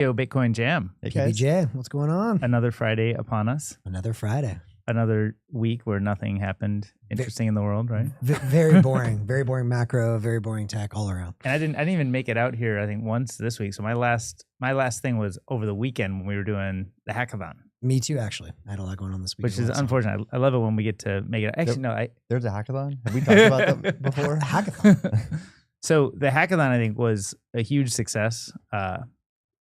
Yo, Bitcoin Jam. Hey, PBJ, what's going on? Another Friday upon us. Another Friday. Another week where nothing happened interesting in the world, right? Very boring. Very boring macro, very boring tech all around. And I didn't even make it out here, I think, once this week. So my last thing was over the weekend when we were doing the hackathon. Me too, actually. I had a lot going on this week. Which is unfortunate. I love it when we get to make it. Actually, there's a hackathon? Have we talked about that before? Hackathon. So the hackathon, I think, was a huge success.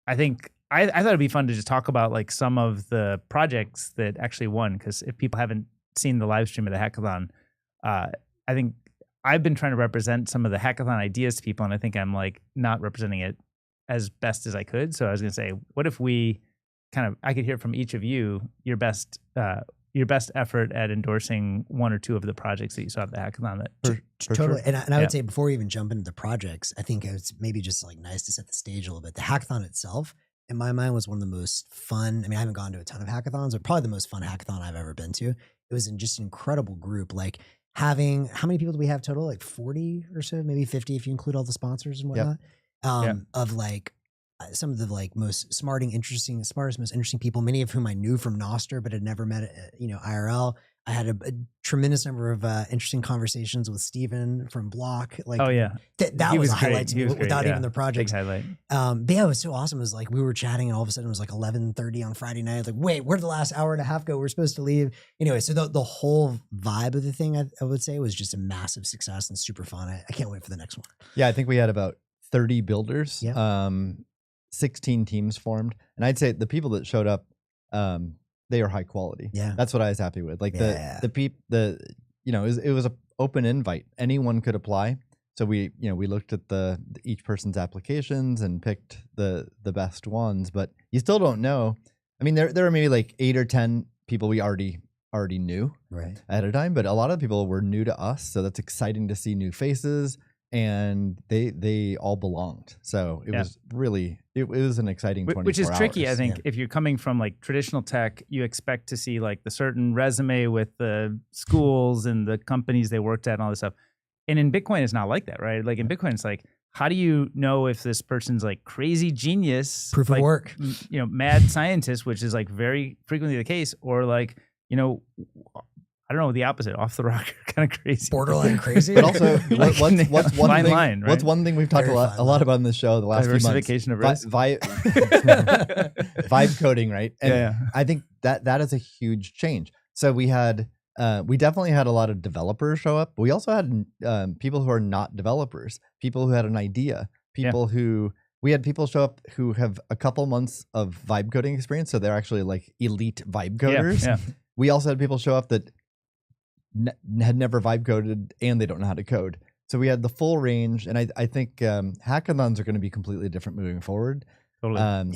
I think I thought it'd be fun to just talk about like some of the projects that actually won, because if people haven't seen the live stream of the hackathon, I think I've been trying to represent some of the hackathon ideas to people, and I think I'm like not representing it as best as I could. So I was going to say, what if we I could hear from each of you your best effort at endorsing one or two of the projects that you saw at the hackathon. Totally. Sure. And I would say before we even jump into the projects, I think it's maybe just like nice to set the stage a little bit. The hackathon itself, in my mind, was one of the most fun. I mean, I haven't gone to a ton of hackathons, but probably the most fun hackathon I've ever been to. It was just an incredible group. Like having, how many people do we have total? Like 40 or so, maybe 50 if you include all the sponsors and whatnot. Of like some of the like smartest, most interesting people, many of whom I knew from Nostr, but had never met, IRL. I had a tremendous number of interesting conversations with Steven from Block. Like, oh yeah, that was a highlight to me without even the project. Big highlight. But yeah, it was so awesome. It was like we were chatting, and all of a sudden it was like 11:30 on Friday night. Like, wait, where'd the last hour and a half go? We're supposed to leave anyway. So the whole vibe of the thing, I would say, was just a massive success and super fun. I can't wait for the next one. Yeah, I think we had about 30 builders. Yeah. 16 teams formed, and I'd say the people that showed up, they are high quality. Yeah, that's what I was happy with. Like it was an open invite. Anyone could apply. So we looked at each person's applications and picked the best ones. But you still don't know. I mean, there were maybe like 8 or 10 people we already knew ahead of time, but a lot of people were new to us. So that's exciting to see new faces. And they all belonged. So it was really, it was an exciting 24 hours. Which is tricky, I think. If you're coming from like traditional tech, you expect to see like the certain resume with the schools and the companies they worked at and all this stuff. And in Bitcoin, it's not like that, right? Like in Bitcoin, it's like, how do you know if this person's like crazy genius, proof of work, mad scientist, which is like very frequently the case, or like, I don't know, the opposite, off the rocker, kind of crazy, borderline crazy. But also, what's one thing? Line, right? What's one thing we've talked a lot about in this show the last few months? Diversification of risk, vibe coding, right? And I think that is a huge change. So we definitely had a lot of developers show up. But we also had people who are not developers, people who had an idea, we had people show up who have a couple months of vibe coding experience, so they're actually like elite vibe coders. Yeah. We also had people show up that had never vibe coded and they don't know how to code. So we had the full range, and I think hackathons are going to be completely different moving forward. Totally.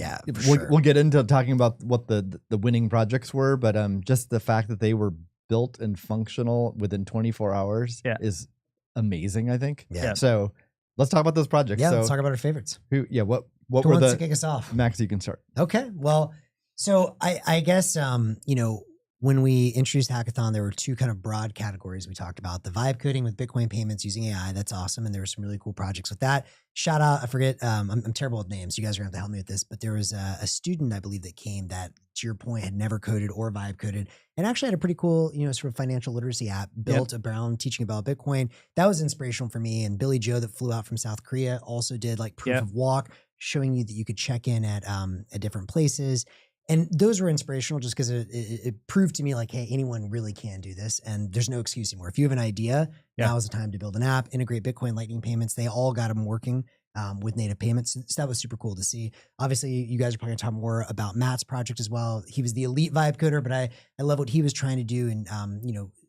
We'll get into talking about what the winning projects were, but just the fact that they were built and functional within 24 hours is amazing, I think. Yeah. So let's talk about those projects. Yeah, let's talk about our favorites. What Who were wants to kick us off? Max, you can start. Okay. Well, so I guess when we introduced Hackathon, there were two kind of broad categories we talked about. The vibe coding with Bitcoin payments using AI, that's awesome. And there were some really cool projects with that. Shout out, I forget, I'm terrible with names. You guys are going to have to help me with this. But there was a student, I believe, that came that, to your point, had never coded or vibe coded, and actually had a pretty cool, sort of financial literacy app built around teaching about Bitcoin. That was inspirational for me. And Billy Joe, that flew out from South Korea, also did like proof of walk, showing you that you could check in at different places. And those were inspirational just because it proved to me like, hey, anyone really can do this. And there's no excuse anymore. If you have an idea, now is the time to build an app, integrate Bitcoin, Lightning payments. They all got them working with native payments. So that was super cool to see. Obviously, you guys are probably going to talk more about Mat's project as well. He was the elite vibe coder, but I love what he was trying to do in,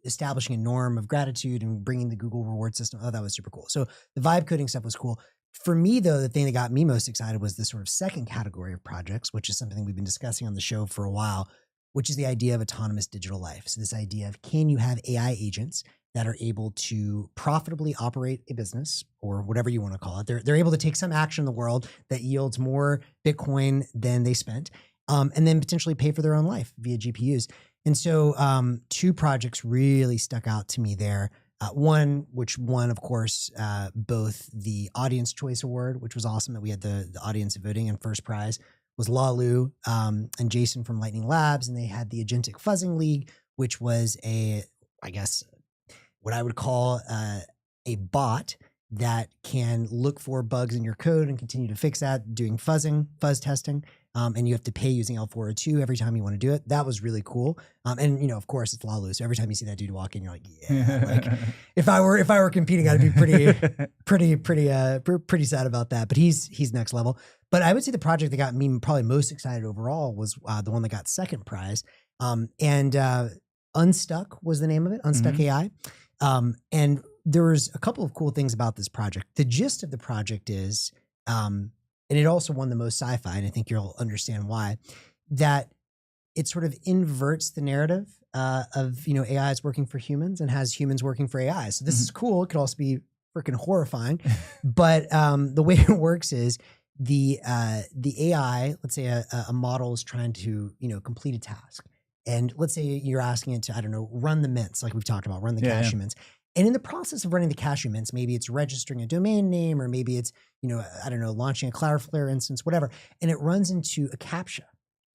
establishing a norm of gratitude and bringing the Google reward system. Oh, that was super cool. So the vibe coding stuff was cool. For me, though, the thing that got me most excited was this sort of second category of projects, which is something we've been discussing on the show for a while, which is the idea of autonomous digital life. So this idea of, can you have AI agents that are able to profitably operate a business, or whatever you want to call it? They're able to take some action in the world that yields more Bitcoin than they spent, and then potentially pay for their own life via GPUs. And so two projects really stuck out to me there. One, which won, of course, both the Audience Choice Award, which was awesome that we had the audience voting, and first prize was Lalu and Jason from Lightning Labs, and they had the Agentic Fuzzing League, which was I guess, what I would call a bot that can look for bugs in your code and continue to fix that, doing fuzz testing. And you have to pay using L402 every time you want to do it. That was really cool. And of course it's Lalu. So every time you see that dude walk in, you're like, yeah, like if I were competing, I'd be pretty sad about that. But he's next level. But I would say the project that got me probably most excited overall was the one that got second prize. Unstuck was the name of it, Unstuck AI. And there was a couple of cool things about this project. The gist of the project is, and it also won the most sci-fi, and I think you'll understand why, that it sort of inverts the narrative of, AI is working for humans and has humans working for AI. So this is cool. It could also be freaking horrifying. But the way it works is the AI, let's say a model is trying to, complete a task. And let's say you're asking it to, I don't know, run the mints, like we've talked about, run the cashew mints. And in the process of running the cashew mints, maybe it's registering a domain name, or maybe it's, I don't know, launching a Cloudflare instance, whatever. And it runs into a CAPTCHA.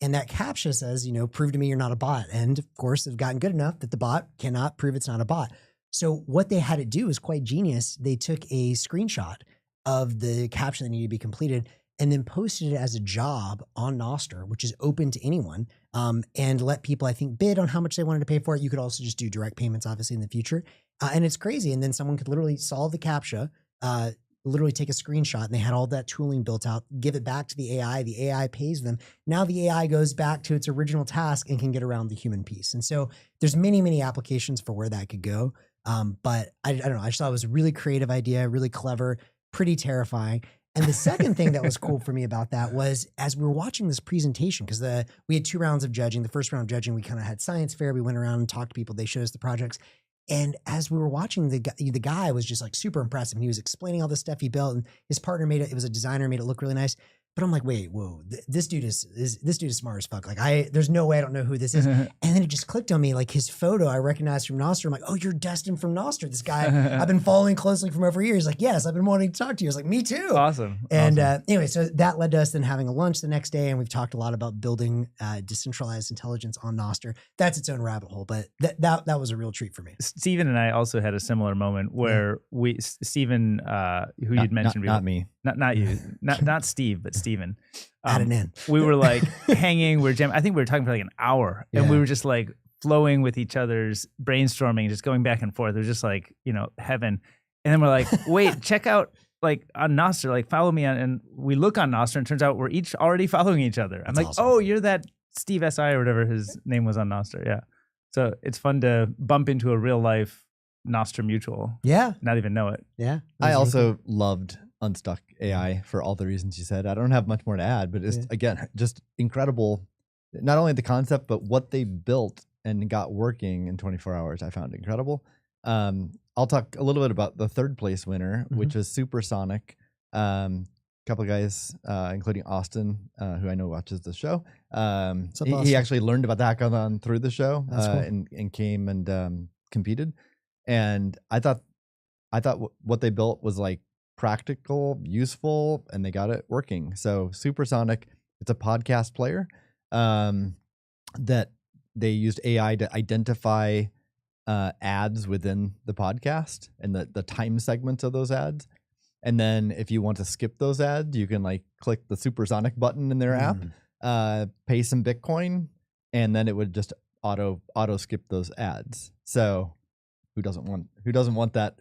And that CAPTCHA says, prove to me you're not a bot. And of course, they've gotten good enough that the bot cannot prove it's not a bot. So what they had to do is quite genius. They took a screenshot of the CAPTCHA that needed to be completed and then posted it as a job on Nostr, which is open to anyone, and let people, I think, bid on how much they wanted to pay for it. You could also just do direct payments, obviously, in the future. And it's crazy. And then someone could literally solve the CAPTCHA, literally take a screenshot, and they had all that tooling built out, give it back to the AI. The AI pays them. Now the AI goes back to its original task and can get around the human piece. And so there's many, many applications for where that could go. But I don't know. I just thought it was a really creative idea, really clever, pretty terrifying. And the second thing that was cool for me about that was, as we were watching this presentation, because we had 2 rounds of judging. The first round of judging, we kind of had science fair. We went around and talked to people. They showed us the projects. And as we were watching, the guy was just like super impressive. And he was explaining all the stuff he built. And his partner it was a designer, made it look really nice. But I'm like, wait, whoa, this dude is smart as fuck. Like there's no way I don't know who this is. And then it just clicked on me, like his photo I recognized from Nostr. I'm like, oh, you're Dustin from Nostr. This guy I've been following closely from over years. Like, yes, I've been wanting to talk to you. I was like, me too. Awesome. And anyway, so that led to us then having a lunch the next day. And we've talked a lot about building decentralized intelligence on Nostr. That's its own rabbit hole, but that was a real treat for me. Steven and I also had a similar moment where Steven, who you'd mentioned. Not me. Not you, not Steve, but Steven. Add it in. We were like hanging, we're jamming. I think we were talking for like an hour, and we were just like flowing with each other's brainstorming, just going back and forth. It was just like, heaven. And then we're like, wait, check out like on Nostr, like follow me on. And we look on Nostr, and it turns out we're each already following each other. I'm like, awesome. Oh, you're that Steve SI or whatever his name was on Nostr. Yeah. So it's fun to bump into a real life Nostr mutual. Yeah. Not even know it. Yeah. I also loved Unstuck AI for all the reasons you said. I don't have much more to add, but it's again just incredible. Not only the concept, but what they built and got working in 24 hours. I found incredible. I'll talk a little bit about the third place winner, which is Supersonic. Couple of guys, including Austin, who I know watches the show. He actually learned about the hackathon through the show, cool. and came and competed. And I thought what they built was like practical, useful, and they got it working. So Supersonic, it's a podcast player that they used AI to identify ads within the podcast and the time segments of those ads. And then if you want to skip those ads, you can like click the Supersonic button in their app, pay some Bitcoin, and then it would just auto skip those ads. So who doesn't want that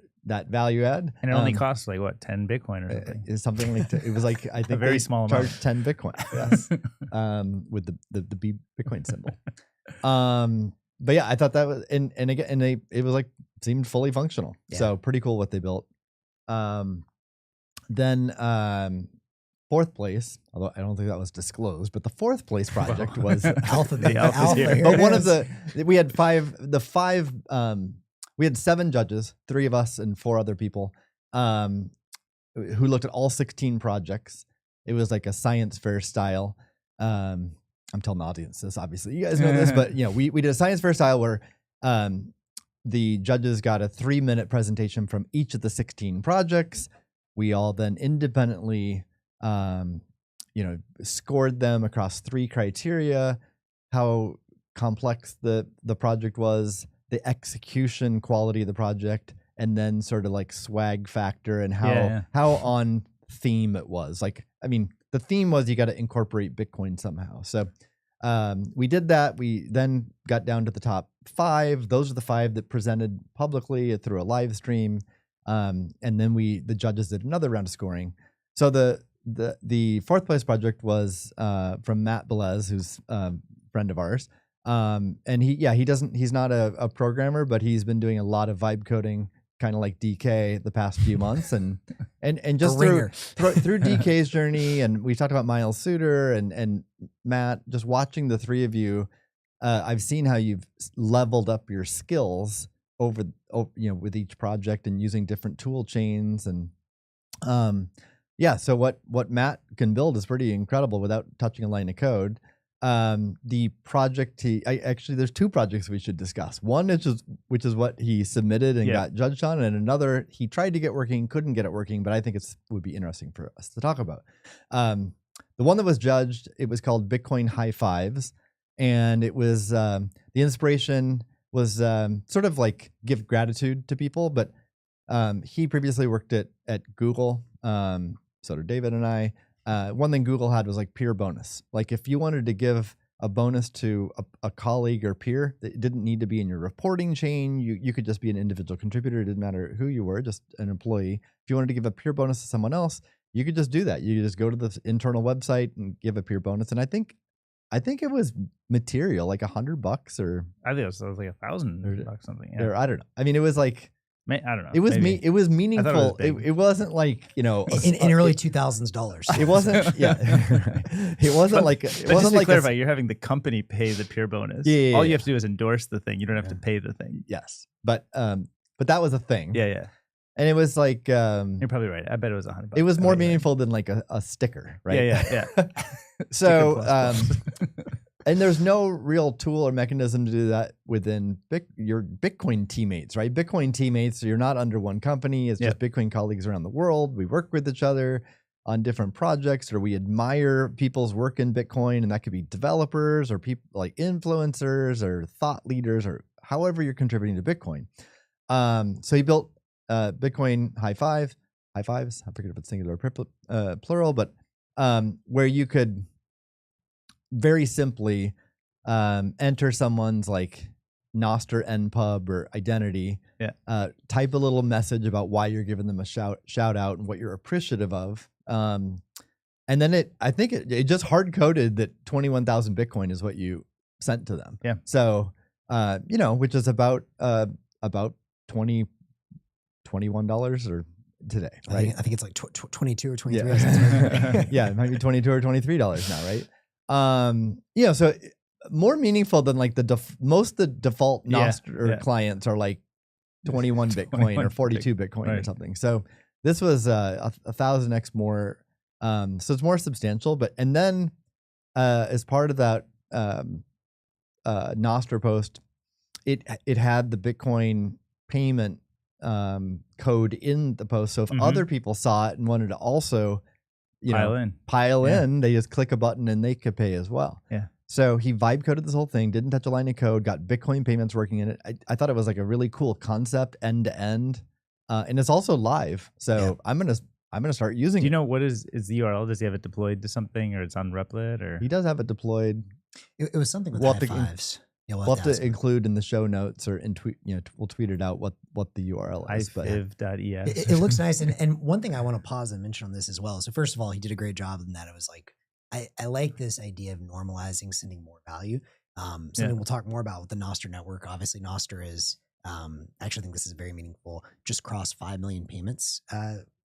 value add? And it only costs like what, 10 Bitcoin or something? It's something like it was like I think a very small amount. Charged 10 Bitcoin. Yes, with the B Bitcoin symbol. But yeah, I thought that was and again it was like seemed fully functional. Yeah. So pretty cool what they built. Then fourth place, although I don't think that was disclosed, but the fourth place project was Alpha. But one of we had 7 judges, 3 of us and 4 other people, who looked at all 16 projects. It was like a science fair style. I'm telling the audience this, obviously. You guys know this, but we did a science fair style where the judges got a 3-minute presentation from each of the 16 projects. We all then independently scored them across 3 criteria: how complex the project was, the execution quality of the project, and then sort of like swag factor and how on theme it was. Like, I mean, the theme was you got to incorporate Bitcoin somehow. So we did that. We then got down to the top 5. Those are the 5 that presented publicly through a live stream. And then the judges did another round of scoring. So the 4th place project was from Mat Balez, who's a friend of ours. And he's not a programmer, but he's been doing a lot of vibe coding, kind of like DK, the past few months, and just through DK's journey. And we talked about Miles Suter and Matt. Just watching the 3 of you, I've seen how you've leveled up your skills over with each project and using different tool chains. And so what Matt can build is pretty incredible without touching a line of code. The project there's 2 projects we should discuss. One which is what he submitted and got judged on, and another he tried to get working, couldn't get it working, but I think would be interesting for us to talk about. The one that was judged, it was called Bitcoin High Fives, and it was the inspiration was sort of like give gratitude to people, but he previously worked at Google, so did David and I. One thing Google had was like peer bonus. Like if you wanted to give a bonus to a colleague or peer, it didn't need to be in your reporting chain. You could just be an individual contributor. It didn't matter who you were, just an employee. If you wanted to give a peer bonus to someone else, you could just do that. You could just go to the internal website and give a peer bonus. And I think it was material, like $100 or I think it was like $1,000 something. Yeah. Or I don't know. I mean, it was like, I don't know. It was it was meaningful. It wasn't like, in early 2000s dollars. It wasn't. Yeah, it wasn't like. It wasn't like. Clarify, you're having the company pay the peer bonus. Yeah. All you have to do is endorse the thing. You don't have to pay the thing. Yes, but that was a thing. Yeah. And it was like. You're probably right. I bet it was $100. It was more meaningful than like a sticker, right? Yeah. So, and there's no real tool or mechanism to do that within your Bitcoin teammates, right? Bitcoin teammates, so you're not under one company. It's just Bitcoin colleagues around the world. We work with each other on different projects, or we admire people's work in Bitcoin, and that could be developers or people like influencers or thought leaders or however you're contributing to Bitcoin. So he built Bitcoin High Fives. I forget if it's singular or plural, but where you could very simply enter someone's like Nostr npub or identity, type a little message about why you're giving them a shout out and what you're appreciative of. And then I think it just hard coded that 21,000 Bitcoin is what you sent to them. Yeah. So, which is about $21 or today, right? I think it's like 22 or 23. Yeah, it might be $22 or $23 now, right? So more meaningful than like most the default Nostr clients are like 21 Bitcoin or 42 Bitcoin or something. So this was 1,000x more. So it's more substantial. And then as part of that Nostr post, it had the Bitcoin payment code in the post. So if other people saw it and wanted to also pile in, they just click a button and they could pay as well. Yeah. So he vibe coded this whole thing, didn't touch a line of code, got Bitcoin payments working in it. I thought it was like a really cool concept end to end. And it's also live. So I'm gonna start using it. Do you know what is the URL? Does he have it deployed to something, or it's on Replit, or he does have it deployed? It was something with high fives. We'll have to include in the show notes or in tweet. We'll tweet it out what the URL is. Hiv.es. It looks nice, and one thing I want to pause and mention on this as well. So first of all, he did a great job in that. It was like I like this idea of normalizing sending more value. Something we'll talk more about with the Nostr network. Obviously, Nostr is actually I think this is very meaningful. Just crossed 5 million payments,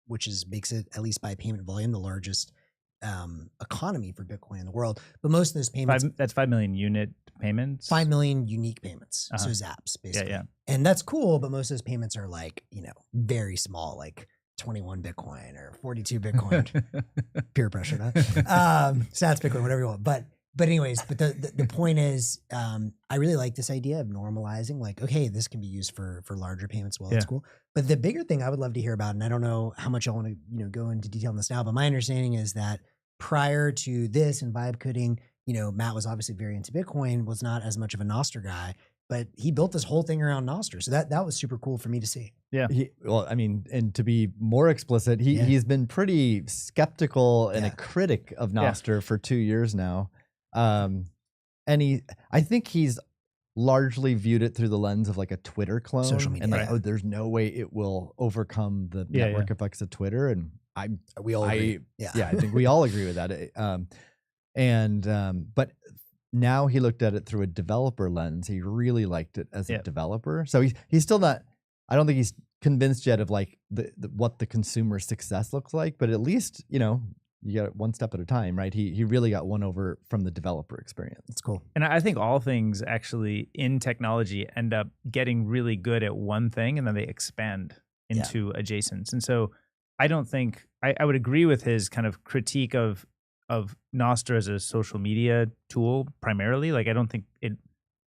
which makes it, at least by payment volume, the largest economy for Bitcoin in the world. But most of those payments, that's 5 million unit payments, 5 million unique payments. So zaps, basically. Yeah. And that's cool, but most of those payments are like, very small, like 21 Bitcoin or 42 Bitcoin. Peer pressure, huh? Sats Bitcoin, whatever you want. But anyways, the point is, I really like this idea of normalizing, like, okay, this can be used for larger payments. Well, that's cool. But the bigger thing I would love to hear about, and I don't know how much I want to, go into detail on this now, but my understanding is that prior to this and vibe coding, you know, Matt was obviously very into Bitcoin, was not as much of a Nostr guy, but he built this whole thing around Nostr. So that was super cool for me to see. Yeah. Well, I mean, and to be more explicit, he's been pretty skeptical and a critic of Nostr for 2 years now. And I think he's largely viewed it through the lens of like a Twitter clone. Social media. And like, oh, there's no way it will overcome the network effects of Twitter. And we all agree. I think we all agree with that. But now he looked at it through a developer lens. He really liked it as a developer. So he's still not, I don't think he's convinced yet of like what the consumer success looks like, but at least, you know, you got it one step at a time, right? He really got one over from the developer experience. That's cool. And I think all things actually in technology end up getting really good at one thing and then they expand into adjacents. And so I don't think, I would agree with his kind of critique of Nostr as a social media tool primarily. Like, I don't think it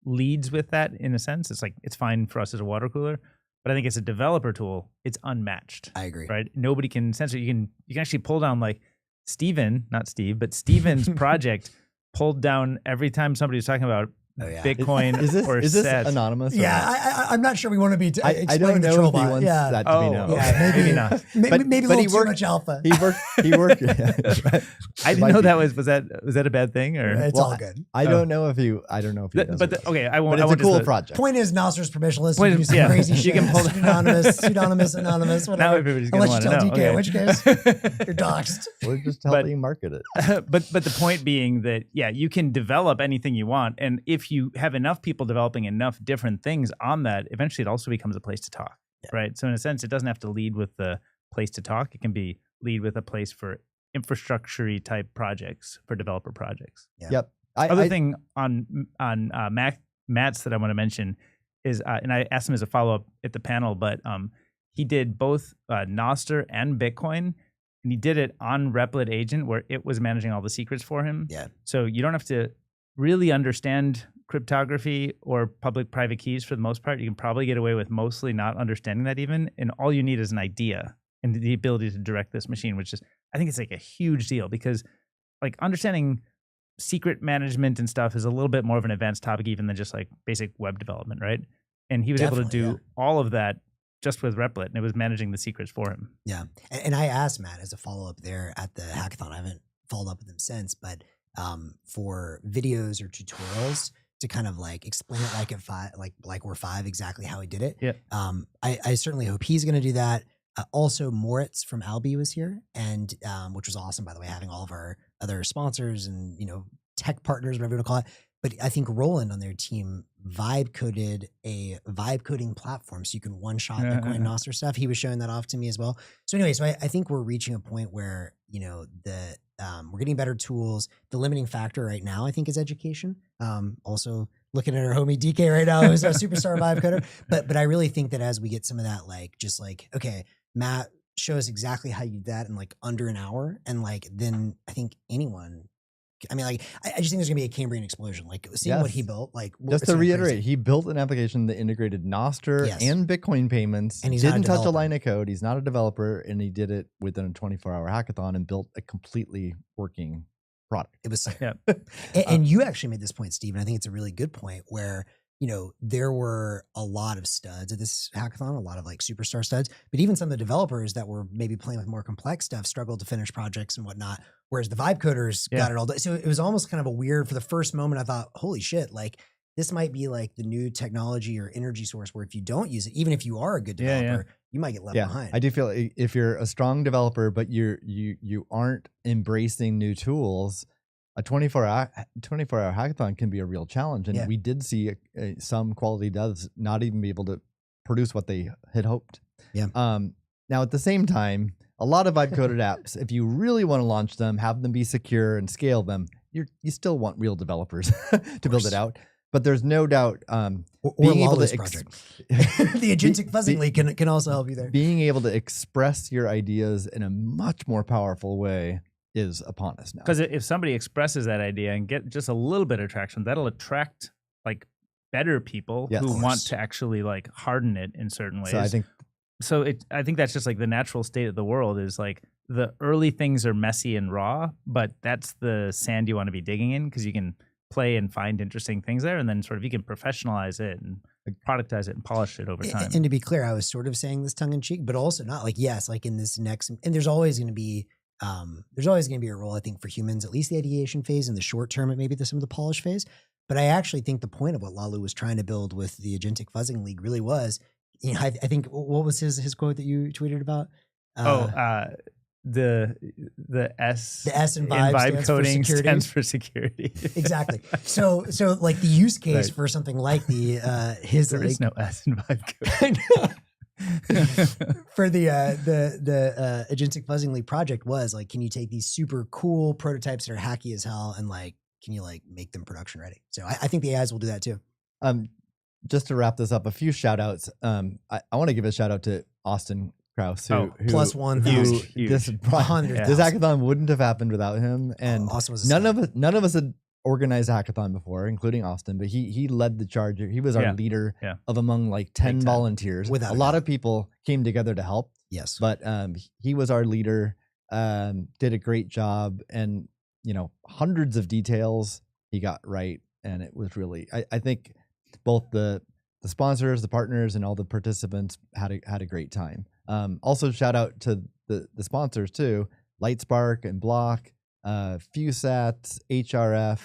leads with that in a sense. It's like, it's fine for us as a water cooler, but I think as a developer tool, it's unmatched. I agree. Right? Nobody can censor. You can actually pull down like not Steve, but Steven's project pulled down every time somebody was talking about Bitcoin is this anonymous? Yeah, I'm not sure we want to be I don't know if he wants that to be known. Yeah, maybe not. Maybe a little too much alpha. He worked. Right. I didn't know that was that a bad thing or it's all good. I don't know if he does. But okay, I won't. But it's a cool project. Point is, Nostr's permissionless. You can do some crazy shit. You can pull pseudonymous, anonymous, whatever. Now everybody's gonna want to know. DK, in which case you're doxxed. We're just helping market it. But the point being that you can develop anything you want, and if you have enough people developing enough different things on that, eventually it also becomes a place to talk, right? So in a sense, it doesn't have to lead with the place to talk. It can be lead with a place for infrastructure-y type projects, for developer projects. Yeah. Yep. Other thing on Matt's that I want to mention is, and I asked him as a follow-up at the panel, but he did both Nostr and Bitcoin, and he did it on Replit agent where it was managing all the secrets for him. Yeah. So you don't have to really understand cryptography or public-private keys for the most part. You can probably get away with mostly not understanding that even, and all you need is an idea and the ability to direct this machine, which is, I think it's like a huge deal because like understanding secret management and stuff is a little bit more of an advanced topic even than just like basic web development, right? And he was able to do all of that just with Replit, and it was managing the secrets for him. Yeah. And I asked Matt as a follow-up there at the hackathon, I haven't followed up with him since, but for videos or tutorials to kind of like explain it like at like we're five, exactly how he did it. Yeah. I certainly hope he's going to do that. Also, Moritz from Alby was here, and which was awesome, by the way, having all of our other sponsors and, you know, tech partners, whatever you want to call it. But I think Roland on their team vibe coded a vibe coding platform so you can one-shot Bitcoin Nostr stuff. He was showing that off to me as well. So anyway, so I think we're reaching a point where, you know, we're getting better tools. The limiting factor right now, I think, is education. Also looking at our homie DK right now, who's a superstar vibe coder. But I really think that as we get some of that, like, just like, okay, Matt, show us exactly how you do that in like under an hour. And like, then I think anyone, I mean, like, I just think there's gonna be a Cambrian explosion. Like seeing what he built, like just to reiterate, he built an application that integrated Nostr and Bitcoin payments, and he didn't touch a line of code. He's not a developer, and he did it within a 24-hour hackathon and built a completely working product. It was, and you actually made this point, Steve, and I think it's a really good point where, you know, there were a lot of studs at this hackathon, a lot of like superstar studs, but even some of the developers that were maybe playing with more complex stuff struggled to finish projects and whatnot, whereas the vibe coders got it all done. So it was almost kind of a weird, for the first moment, I thought, holy shit, like this might be like the new technology or energy source where if you don't use it, even if you are a good developer, you might get left behind. I do feel if you're a strong developer, but you aren't embracing new tools, a 24-hour hackathon can be a real challenge. And we did see some quality devs not even be able to produce what they had hoped. Yeah. Now, at the same time, a lot of vibe-coded apps, if you really want to launch them, have them be secure and scale them, you still want real developers to build it out. But there's no doubt being able to the agentic fuzzingly can also help you there. Being able to express your ideas in a much more powerful way is upon us now. Because if somebody expresses that idea and get just a little bit of traction, that'll attract like better people who want to actually like harden it in certain ways. So I think I think that's just like the natural state of the world is like the early things are messy and raw, but that's the sand you want to be digging in because you can play and find interesting things there, and then sort of you can professionalize it and productize it and polish it over time. And to be clear, I was sort of saying this tongue in cheek, but also not like, yes, like in this next, and there's always going to be a role, I think, for humans, at least the ideation phase. In the short term, it may be some of the polish phase. But I actually think the point of what Lalu was trying to build with the Agentic Fuzzing League really was, you know, I think, what was his quote that you tweeted about? The S in vibe coding stands for security. Exactly. So like the use case for something like the there is no S in vibe coding. For the Agentic Fuzzing League project was like, can you take these super cool prototypes that are hacky as hell and like, can you like make them production ready? So I think the AIs will do that too. Just to wrap this up, a few shout outs. I want to give a shout out to Austin Krause, who plus 1,000. This hackathon wouldn't have happened without him. And none of us had organized a hackathon before, including Austin, but he led the charge. He was our leader of among like 10 volunteers. A lot of people came together to help. Yes. But he was our leader, did a great job, and you know, hundreds of details he got right. And it was really, I think both the sponsors, the partners, and all the participants had a great time. Also shout out to the sponsors too, Lightspark and Block, Fewsats, HRF,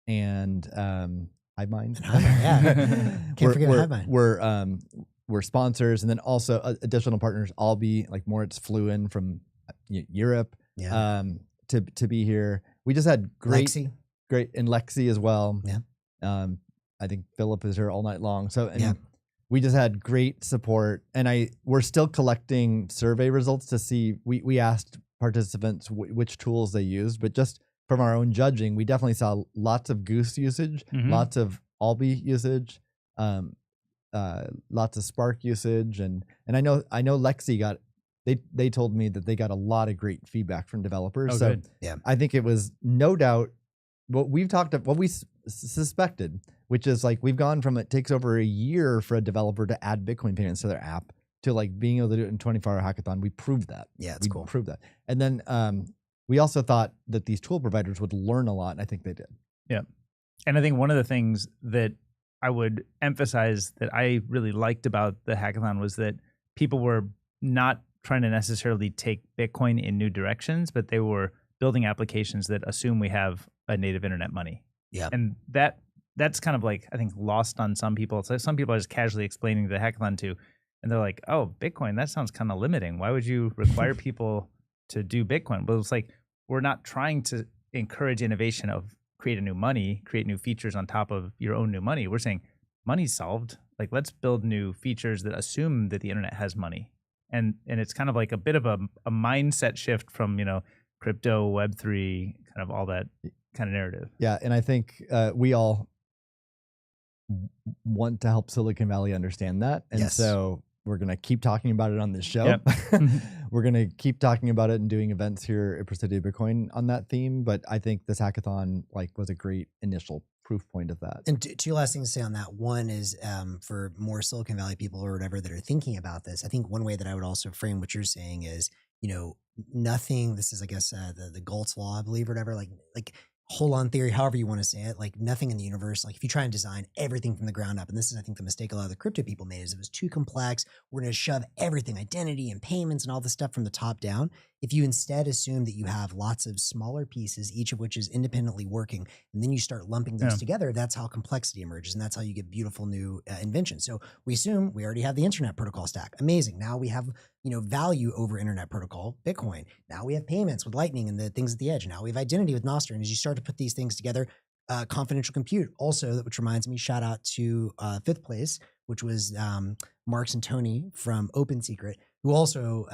and Hivemind. Can't forget Hivemind. We're sponsors, and then also additional partners. Alby, like Moritz flew in from Europe to be here. We just had great and Lexi as well. Yeah. I think Philip is here all night long. So we just had great support, and we're still collecting survey results to see. We asked participants which tools they used, but just from our own judging, we definitely saw lots of Goose usage, lots of Alby usage, lots of Spark usage, and I know Lexi got. They told me that they got a lot of great feedback from developers. Oh, good. Yeah, I think it was no doubt what we suspected, which is like we've gone from it takes over a year for a developer to add Bitcoin payments to their app to like being able to do it in 24-hour hackathon. We proved that. Yeah, it's cool. We proved that. And then we also thought that these tool providers would learn a lot, and I think they did. Yeah. And I think one of the things that I would emphasize that I really liked about the hackathon was that people were not trying to necessarily take Bitcoin in new directions, but they were building applications that assume we have a native internet money. Yeah. And that's kind of like, I think, lost on some people. So some people are just casually explaining the hackathon to, and they're like, oh, Bitcoin, that sounds kind of limiting. Why would you require people to do Bitcoin? But it's like, we're not trying to encourage innovation of create a new money, create new features on top of your own new money. We're saying money's solved. Like, let's build new features that assume that the internet has money. And it's kind of like a bit of a mindset shift from, crypto, Web3, kind of all that kind of narrative. Yeah. And I think we all want to help Silicon Valley understand that. And so we're going to keep talking about it on this show. Yep. We're going to keep talking about it and doing events here at Presidio Bitcoin on that theme. But I think this hackathon was a great initial proof point of that. And two last things to say on that. One is for more Silicon Valley people or whatever that are thinking about this, I think one way that I would also frame what you're saying is, nothing, this is, I guess, the Galt's law, I believe, or whatever, like hold on theory, however you want to say it, like nothing in the universe, like if you try and design everything from the ground up, and this is, I think, the mistake a lot of the crypto people made, is it was too complex. We're going to shove everything, identity and payments and all this stuff from the top down. If you instead assume that you have lots of smaller pieces, each of which is independently working, and then you start lumping those together, that's how complexity emerges, and that's how you get beautiful new inventions. So we assume we already have the internet protocol stack. Amazing. Now we have value over internet protocol, Bitcoin. Now we have payments with Lightning and the things at the edge. Now we have identity with Nostr. And as you start to put these things together, confidential compute also, which reminds me, shout out to fifth place, which was Marks and Tony from Open Secret, who also,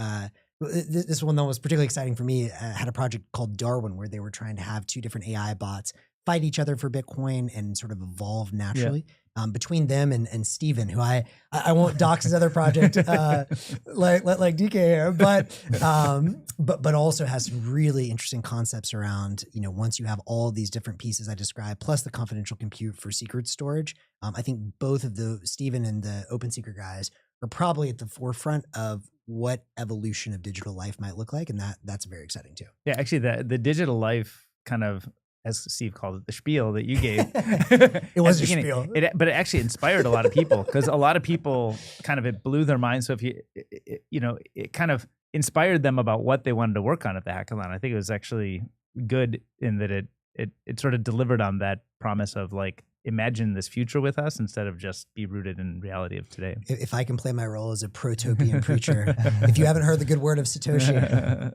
this one that was particularly exciting for me, had a project called Darwin, where they were trying to have two different AI bots fight each other for Bitcoin and sort of evolve naturally. Between them and Steven, who I won't dox his other project like DK here, but also has some really interesting concepts around, once you have all these different pieces I described, plus the confidential compute for secret storage. I think both of the Steven and the Open Secret guys are probably at the forefront of what evolution of digital life might look like, and that's very exciting too. Yeah, actually, the digital life kind of, as Steve called it, the spiel that you gave. It was a spiel. But it actually inspired a lot of people, because a lot of people kind of, it blew their minds. So if it kind of inspired them about what they wanted to work on at the hackathon. I think it was actually good in that it sort of delivered on that promise of like, imagine this future with us instead of just be rooted in reality of today. If I can play my role as a protopian preacher, if you haven't heard the good word of Satoshi.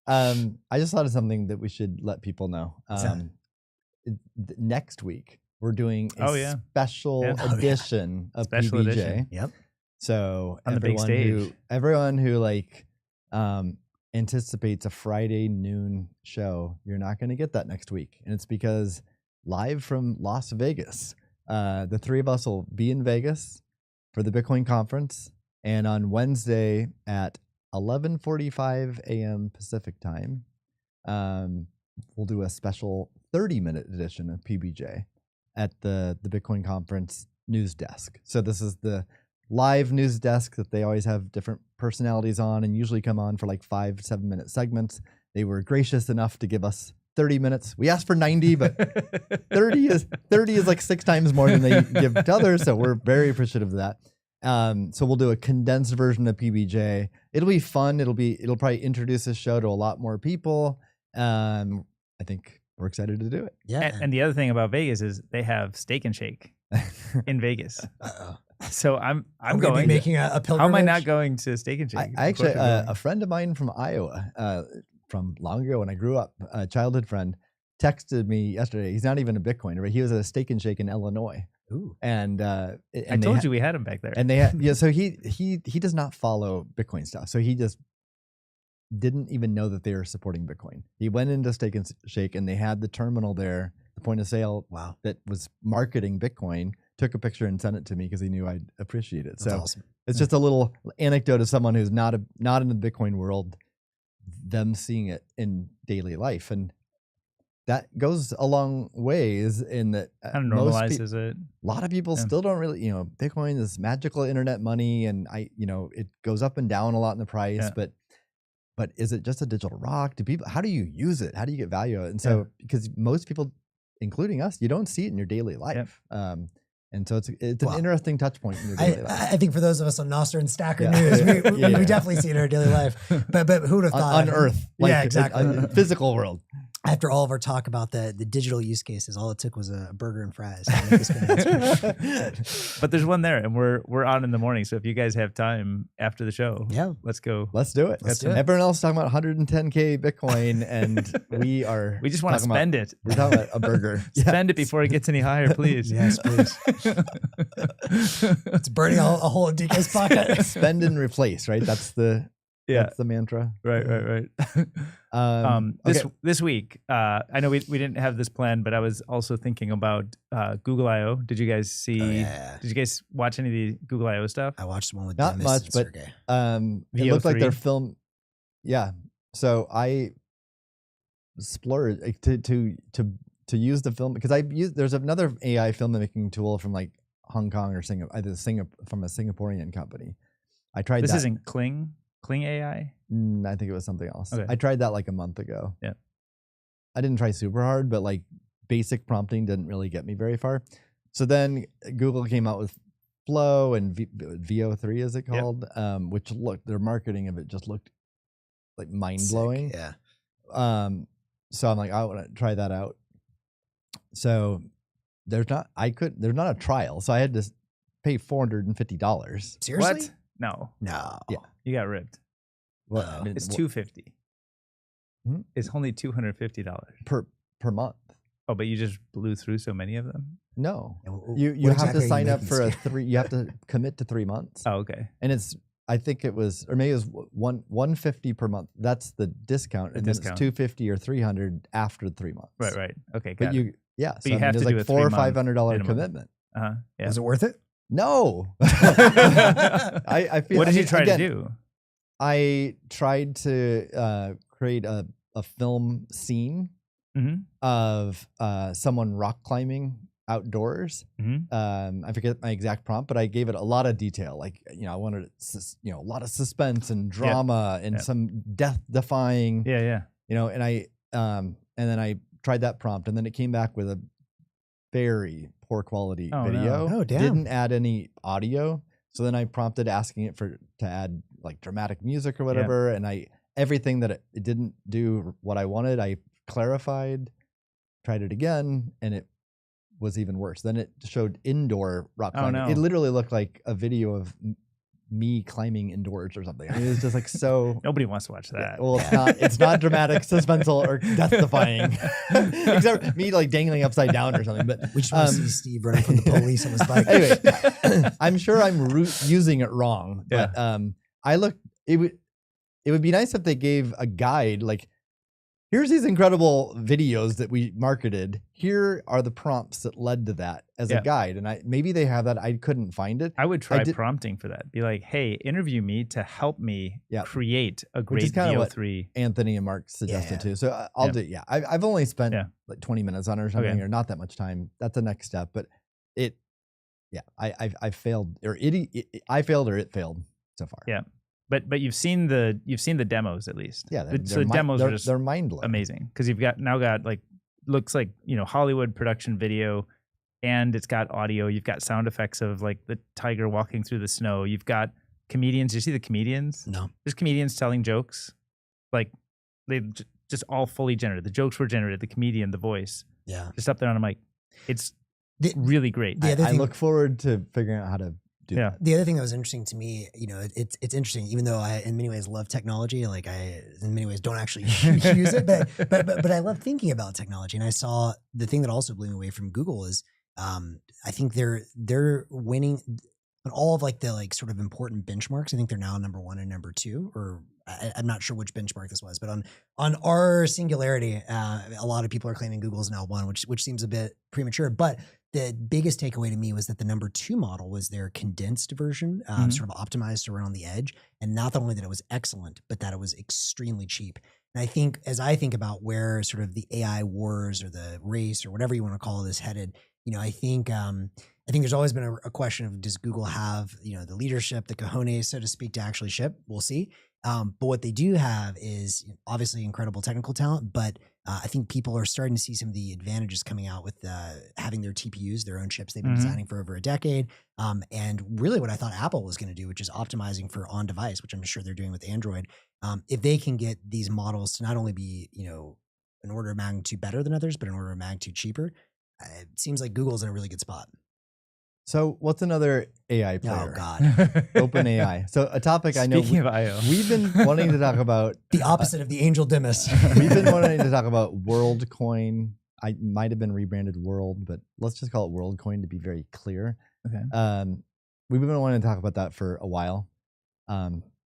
I just thought of something that we should let people know. Next week, we're doing a special edition of PBJ. Edition. Yep. So on the big stage, everyone who like anticipates a Friday noon show, you're not going to get that next week, and it's because live from Las Vegas, the three of us will be in Vegas for the Bitcoin conference, and on Wednesday at 11:45 a.m. Pacific time, we'll do a special 30-minute edition of PBJ at the Bitcoin conference news desk. So this is the live news desk that they always have different personalities on, and usually come on for like 5 to 7 minute segments. They were gracious enough to give us 30 minutes. We asked for 90, but 30 is like 6 times more than they give to others. So we're very appreciative of that. So we'll do a condensed version of PBJ. It'll be fun. It'll probably introduce this show to a lot more people. I think we're excited to do it. Yeah. And the other thing about Vegas is they have Steak and Shake in Vegas. So I'm going. Be making a pilgrimage. How am I not going to Steak and Shake? I actually, a friend of mine from Iowa, from long ago when I grew up, a childhood friend, texted me yesterday. He's not even a Bitcoiner, but he was at a Steak and Shake in Illinois. Ooh. And I told you we had him back there. And they had, so he does not follow Bitcoin stuff. So he just didn't even know that they were supporting Bitcoin. He went into Steak and Shake, and they had the terminal there, the point of sale that was marketing Bitcoin, took a picture and sent it to me because he knew I'd appreciate it. That's so awesome. It's just a little anecdote of someone who's not in the Bitcoin world, them seeing it in daily life. And that goes a long ways in that kind of normalizes it. A lot of people still don't really, Bitcoin is magical internet money, and it goes up and down a lot in the price, but is it just a digital rock? How do you use it? How do you get value out of it? And so, because most people, including us, you don't see it in your daily life. And so it's an interesting touch point in your daily life. I think for those of us on Nostr and Stacker News, we definitely see it in our daily life. But who would have thought? On Earth. Exactly. Physical world. After all of our talk about the digital use cases, all it took was a burger and fries. But there's one there, and we're on in the morning. So if you guys have time after the show, let's go. Let's do it. Everyone else is talking about 110K Bitcoin, and we just want to spend it. We're talking about a burger. Spend it before it gets any higher, please. Yes, please. It's burning a hole in DK's pocket. Spend and replace, right? That's the mantra. Right. This week, I know we didn't have this plan, but I was also thinking about Google I/O. Did you guys see? Did you guys watch any of the Google I/O stuff? I watched the one with not Demis much, and but Sergey. It looked like their film. Yeah, so I splurged to use the film because there's another AI filmmaking tool from like Hong Kong or Singapore, from a Singaporean company. I tried. This isn't Kling AI. I think it was something else. Okay. I tried that like a month ago. Yeah. I didn't try super hard, but like basic prompting didn't really get me very far. So then Google came out with Flow and VO3, is it called? Which their marketing of it just looked like mind blowing. Yeah. So I'm like, I want to try that out. So there's not a trial. So I had to pay $450. Seriously? What? No. Yeah. You got ripped. Well, It's $250. It's only $250 per month. Oh, but you just blew through so many of them? No. What You have exactly to are sign you up for making you have to commit to 3 months. Oh, okay. And I think it was, or maybe it was $150 per month. That's the discount. And then it's $250 or $300 after 3 months. Right. Okay, But got it. so you have to do like a $400 or 3 month $500 commitment. Yeah. Was it worth it? No. I feel. What did you try to do? I tried to create a film scene of someone rock climbing outdoors. Mm-hmm. I forget my exact prompt, but I gave it a lot of detail. Like, I wanted a lot of suspense and drama and some death-defying. Yeah. And then I tried that prompt, and then it came back with a very poor quality video. No. Oh, damn. Didn't add any audio. So then I prompted asking it to add like dramatic music or whatever, and everything that it didn't do what I wanted, I clarified, tried it again, and it was even worse. Then it showed indoor rock climbing. Oh, no. It literally looked like a video of me climbing indoors or something. I mean, it was just like so. Nobody wants to watch that. Well, it's not dramatic, suspenseful, or death-defying, except me like dangling upside down or something. But we just want to see Steve running from the police on his bike. Anyway, I'm sure I'm using it wrong. But it would be nice if they gave a guide, like, here's these incredible videos that we marketed. Here are the prompts that led to that as a guide. And maybe they have that. I couldn't find it. I would try prompting for that. Be like, hey, interview me to help me create a great VO3. Anthony and Mark suggested too. So I'll do. Yeah, I've only spent like 20 minutes on it or something, or not that much time. That's the next step. But I failed, or I failed, or it failed so far. Yeah. But you've seen the demos at least. Yeah, the demos are just they're mind-blowing, amazing, because you've got like looks like Hollywood production video, and it's got audio. You've got sound effects of like the tiger walking through the snow. You've got comedians. You see the comedians? No, there's comedians telling jokes, like they just all fully generated. The jokes were generated. The comedian, the voice, just up there on a mic. It's really great. I look forward to figuring out how to. The other thing that was interesting to me, it's interesting, even though I in many ways love technology, like I in many ways don't actually use it, but I love thinking about technology. And I saw the thing that also blew me away from Google is I think they're winning on all of like the like sort of important benchmarks. I think they're now number 1 and number 2, or I'm not sure which benchmark this was, but on our singularity, a lot of people are claiming Google's now 1, which seems a bit premature, but the biggest takeaway to me was that the number 2 model was their condensed version, sort of optimized around the edge. And not only that it was excellent, but that it was extremely cheap. And I think, as I think about where sort of the AI wars or the race or whatever you want to call this headed, I think there's always been a question of, does Google have, the leadership, the cojones, so to speak, to actually ship? We'll see. But what they do have is obviously incredible technical talent, but I think people are starting to see some of the advantages coming out with having their TPUs, their own chips they've been designing for over a decade. And really what I thought Apple was going to do, which is optimizing for on-device, which I'm sure they're doing with Android. If they can get these models to not only be, an order of magnitude better than others, but an order of magnitude cheaper, it seems like Google's in a really good spot. So what's another AI player? Oh, God. OpenAI. So a topic I know Speaking of IO. We've been wanting to talk about. The opposite of the Angel Dimas. We've been wanting to talk about Worldcoin. I might have been rebranded World, but let's just call it Worldcoin to be very clear. Okay. We've been wanting to talk about that for a while.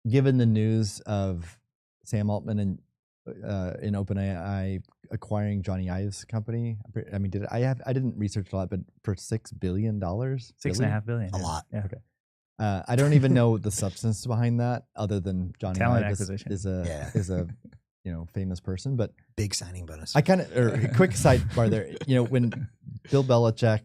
Given the news of Sam Altman and in OpenAI acquiring Johnny Ive's company. I mean, I didn't research a lot, but for $6 billion, $6.5 billion, a lot. Yeah. Okay. I don't even know the substance behind that, other than Johnny Talent Ive acquisition. is a famous person. But big signing bonus. I kind of a quick sidebar there. When Bill Belichick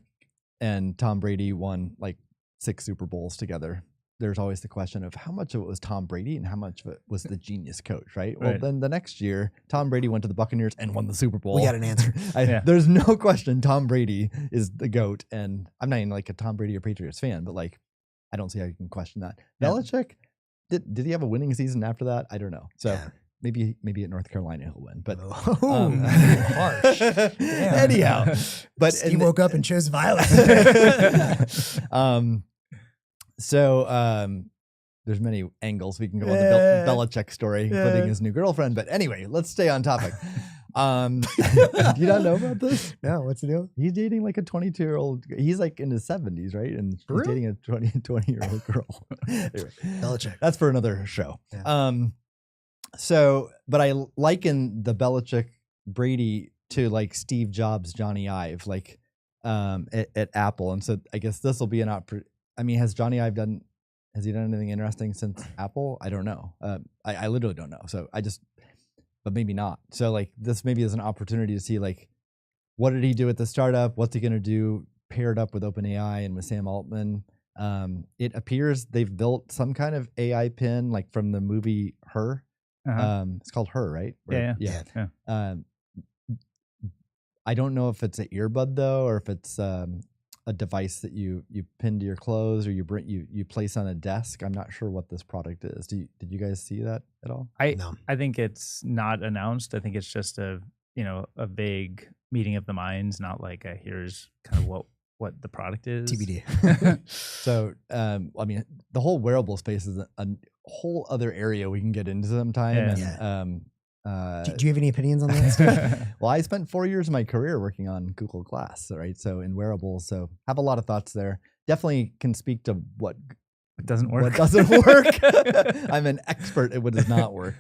and Tom Brady won like 6 Super Bowls together, there's always the question of how much of it was Tom Brady and how much of it was the genius coach, right? Well, then the next year, Tom Brady went to the Buccaneers and won the Super Bowl. We got an answer. There's no question Tom Brady is the GOAT. And I'm not even like a Tom Brady or Patriots fan, but like, I don't see how you can question that. Yeah. Belichick, did he have a winning season after that? I don't know. So maybe at North Carolina he'll win. But harsh. Anyhow, but he woke up and chose violence. So there's many angles we can go on the Belichick story, including his new girlfriend. But anyway, let's stay on topic. Do you not know about this? No, what's the deal? He's dating like a 22-year-old. He's like in his 70s, right? And he's dating a 20-year-old girl. Anyway, Belichick. That's for another show. Yeah. But I liken the Belichick Brady to like Steve Jobs, Johnny Ive, like at Apple. And so I guess this will be an opportunity. I mean, has he done anything interesting since Apple? I don't know. I literally don't know. So but maybe not. So like this maybe is an opportunity to see like, what did he do at the startup? What's he going to do paired up with OpenAI and with Sam Altman. It appears they've built some kind of AI pin, like from the movie Her. It's called Her, right? Yeah. I don't know if it's an earbud though, or if it's a device that you pin to your clothes or you place on a desk. I'm not sure what this product is. Did you guys see that at all? I think it's not announced. I think it's just a vague meeting of the minds, not like here's kind of what the product is. TBD. So, I mean, the whole wearable space is a whole other area we can get into sometime. Yeah. And, do you have any opinions on that? Well, I spent 4 years of my career working on Google Glass, right? So in wearables, so have a lot of thoughts there. Definitely can speak to what doesn't work. What doesn't work. I'm an expert at what does not work.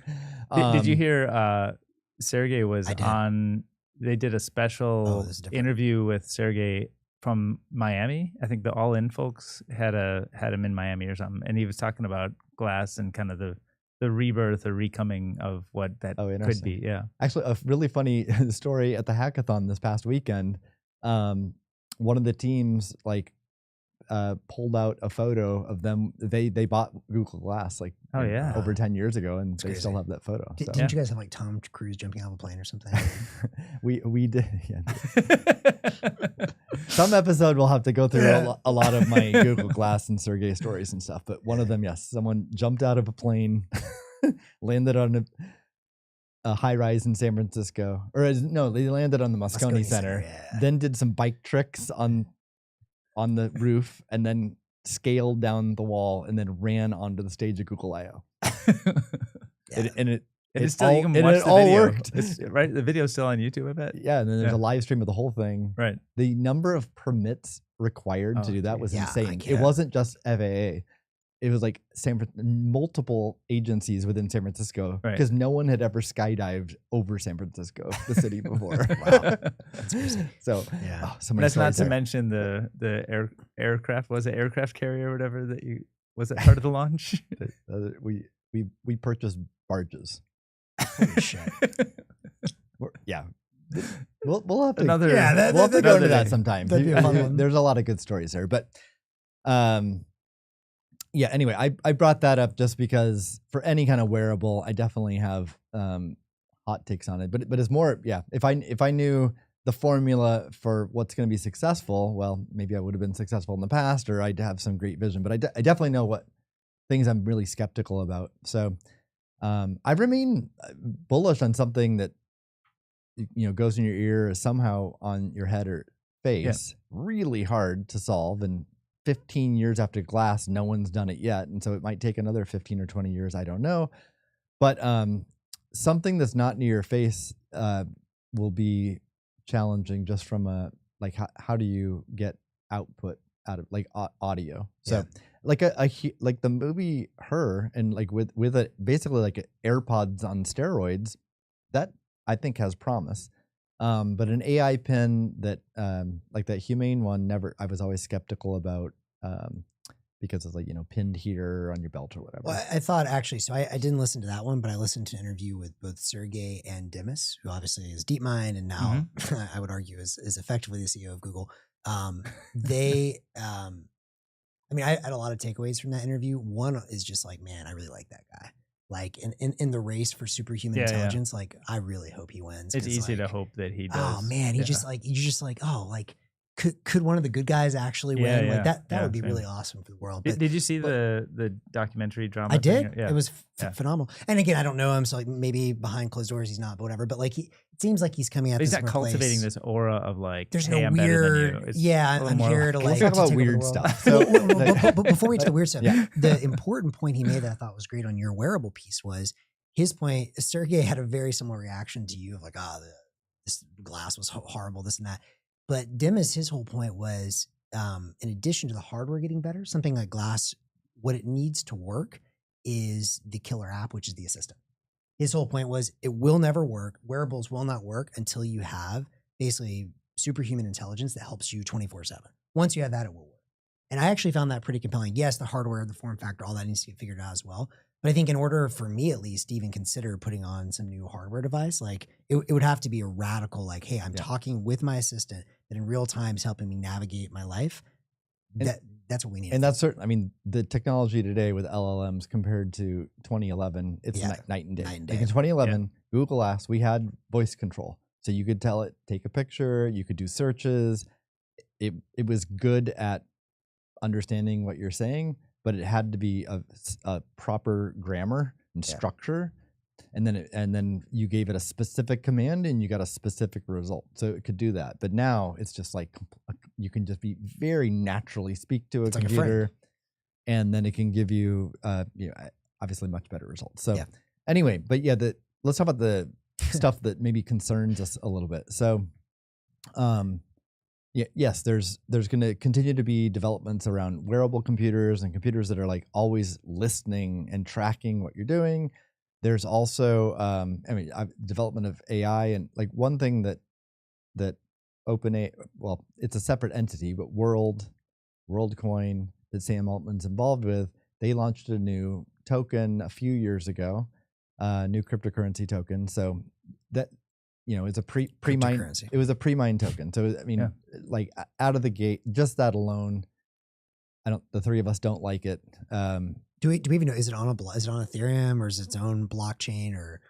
Did you hear Sergey was on? They did a special interview with Sergey from Miami. I think the All In folks had him in Miami or something, and he was talking about glass and kind of the rebirth or recoming of what that could be. Yeah. Actually, a really funny story at the hackathon this past weekend. One of the teams pulled out a photo of them. They bought Google Glass over 10 years ago, and they still have that photo. Didn't you guys have Tom Cruise jumping out of a plane or something? we did. Yeah. Some episode we'll have to go through a lot of my Google Glass and Sergey stories and stuff. But one of them, yes, someone jumped out of a plane, landed on a high rise in San Francisco, they landed on the Moscone Center, then did some bike tricks on the roof, and then scaled down the wall, and then ran onto the stage of Google I/O. It all worked. Right, the video's still on YouTube, I bet. Yeah, and then there's a live stream of the whole thing. Right. The number of permits required to do that was insane. It wasn't just FAA. It was multiple agencies within San Francisco, because no one had ever skydived over San Francisco, the city, before. Wow. That's crazy. So, that's not to mention the aircraft. Was it aircraft carrier or whatever was that part of the launch? We purchased barges. Holy shit. We'll have to we'll have to go into that sometime. That'd be a fun one. There's a lot of good stories there, but anyway, I brought that up just because for any kind of wearable, I definitely have hot takes on it. But it's more, if I knew the formula for what's going to be successful, well, maybe I would have been successful in the past, or I'd have some great vision. But I definitely know what things I'm really skeptical about. So I remain bullish on something that goes in your ear, is somehow on your head or face. Really hard to solve, and 15 years after glass, no one's done it yet. And so it might take another 15 or 20 years. I don't know. But something that's not near your face will be challenging, just from how do you get output out of audio? So like the movie Her, and with a basically like AirPods on steroids, that I think has promise. But an AI pin that like that Humane one, I was always skeptical about, because it's pinned here on your belt or whatever. Well, I thought actually, so I didn't listen to that one, but I listened to an interview with both Sergey and Dimas, who obviously is DeepMind and now I would argue is effectively the CEO of Google. I had a lot of takeaways from that interview. One is just man, I really like that guy. In the race for superhuman intelligence, I really hope he wins. It's easy to hope that he does. Oh man, you're just could one of the good guys actually win? That would be really awesome for the world. But, did you see the documentary drama? I did. It was phenomenal. And again, I don't know him, so maybe behind closed doors he's not, but whatever. But it seems like he's coming at this. He's not cultivating this aura of there's hey, no I'm weird. I'm here to let's talk about weird stuff. So, but before we get to the weird stuff, the important point he made that I thought was great on your wearable piece was his point. Sergey had a very similar reaction to you of this glass was horrible, this and that. But Dimas, his whole point was, in addition to the hardware getting better, something like glass, what it needs to work is the killer app, which is the assistant. His whole point was it will never work. Wearables will not work until you have basically superhuman intelligence that helps you 24/7. Once you have that, it will work. And I actually found that pretty compelling. Yes, the hardware, the form factor, all that needs to get figured out as well. But I think in order for me, at least, to even consider putting on some new hardware device, it would have to be a radical, hey, I'm talking with my assistant. that in real time is helping me navigate my life. That's what we need. And that's certain. I mean, the technology today with LLMs compared to 2011, it's night and day. Like in 2011, Google asked, we had voice control. So you could tell it, take a picture, you could do searches. It was good at understanding what you're saying, but it had to be a proper grammar and structure. And then you gave it a specific command and you got a specific result. So it could do that. But now it's just like you can just be very naturally speak to a computer, and then it can give you, obviously much better results. So anyway, but let's talk about the stuff that maybe concerns us a little bit. So, yes, there's going to continue to be developments around wearable computers and computers that are like always listening and tracking what you're doing. There's also, development of AI, and like one thing that OpenAI, well, it's a separate entity, but Worldcoin that Sam Altman's involved with, they launched a new token a few years ago, new cryptocurrency token. So that, it's a pre-mine. It was a pre-mine token. So I mean, like out of the gate, just that alone, the three of us don't like it. Do we even know? Is it on Ethereum, or is it its own blockchain, or?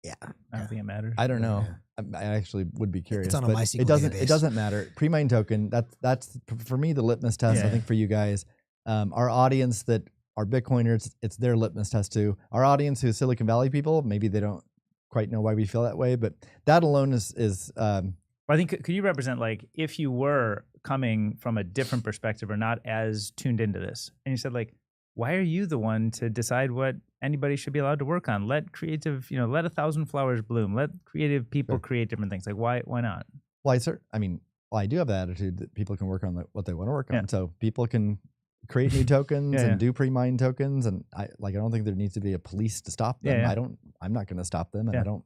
Yeah, I don't think it matters. I don't know. I actually would be curious. It's on a MySQL database. It doesn't matter. Pre-mine token. That's for me the litmus test. I think for you guys, our audience that are Bitcoiners, it's their litmus test too. Our audience who's Silicon Valley people, maybe they don't quite know why we feel that way, but that alone is. I think, could you represent, like, if you were coming from a different perspective or not as tuned into this, and you said, like, why are you the one to decide what anybody should be allowed to work on? Let creative, let 1,000 flowers bloom. Let creative people create different things. Like, why not? Well, I do have the attitude that people can work on what they want to work on. So people can create new tokens and do pre-mine tokens. And I don't think there needs to be a police to stop them. I'm not going to stop them, and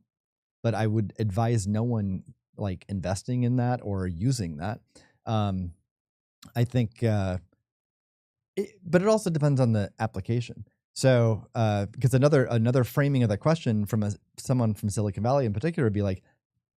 but I would advise no one like investing in that or using that. I think, but it also depends on the application. So, because another framing of that question from someone from Silicon Valley in particular would be like,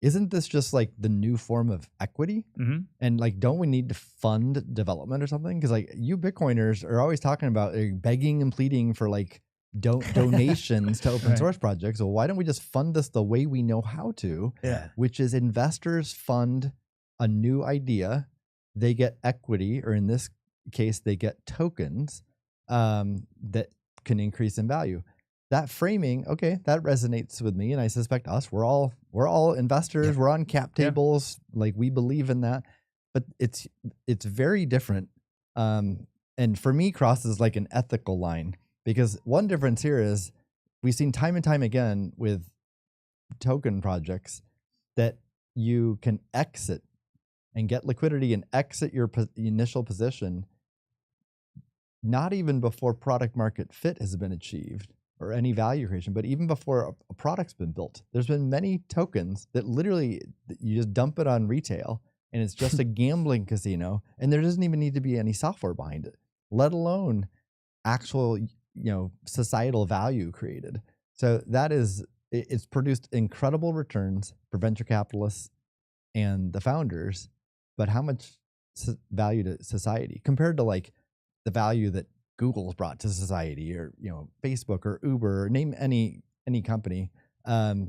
isn't this just like the new form of equity? Mm-hmm. And like, don't we need to fund development or something? Because like you Bitcoiners are always talking about begging and pleading for like donations to open source projects. So why don't we just fund this the way we know how to, which is investors fund a new idea, they get equity, or in this case, they get tokens that can increase in value. That framing, that resonates with me, and I suspect us. We're all investors. We're on cap tables. Like, we believe in that, but it's very different. And for me, crosses like an ethical line, because one difference here is we've seen time and time again with token projects that you can exit and get liquidity and exit your initial position, not even before product market fit has been achieved or any value creation, but even before a product's been built. There's been many tokens that literally you just dump it on retail and it's just a gambling casino, and there doesn't even need to be any software behind it, let alone actual, societal value created. So it's produced incredible returns for venture capitalists and the founders, but how much value to society compared to like the value that Google's brought to society, or Facebook or Uber, or name any company, so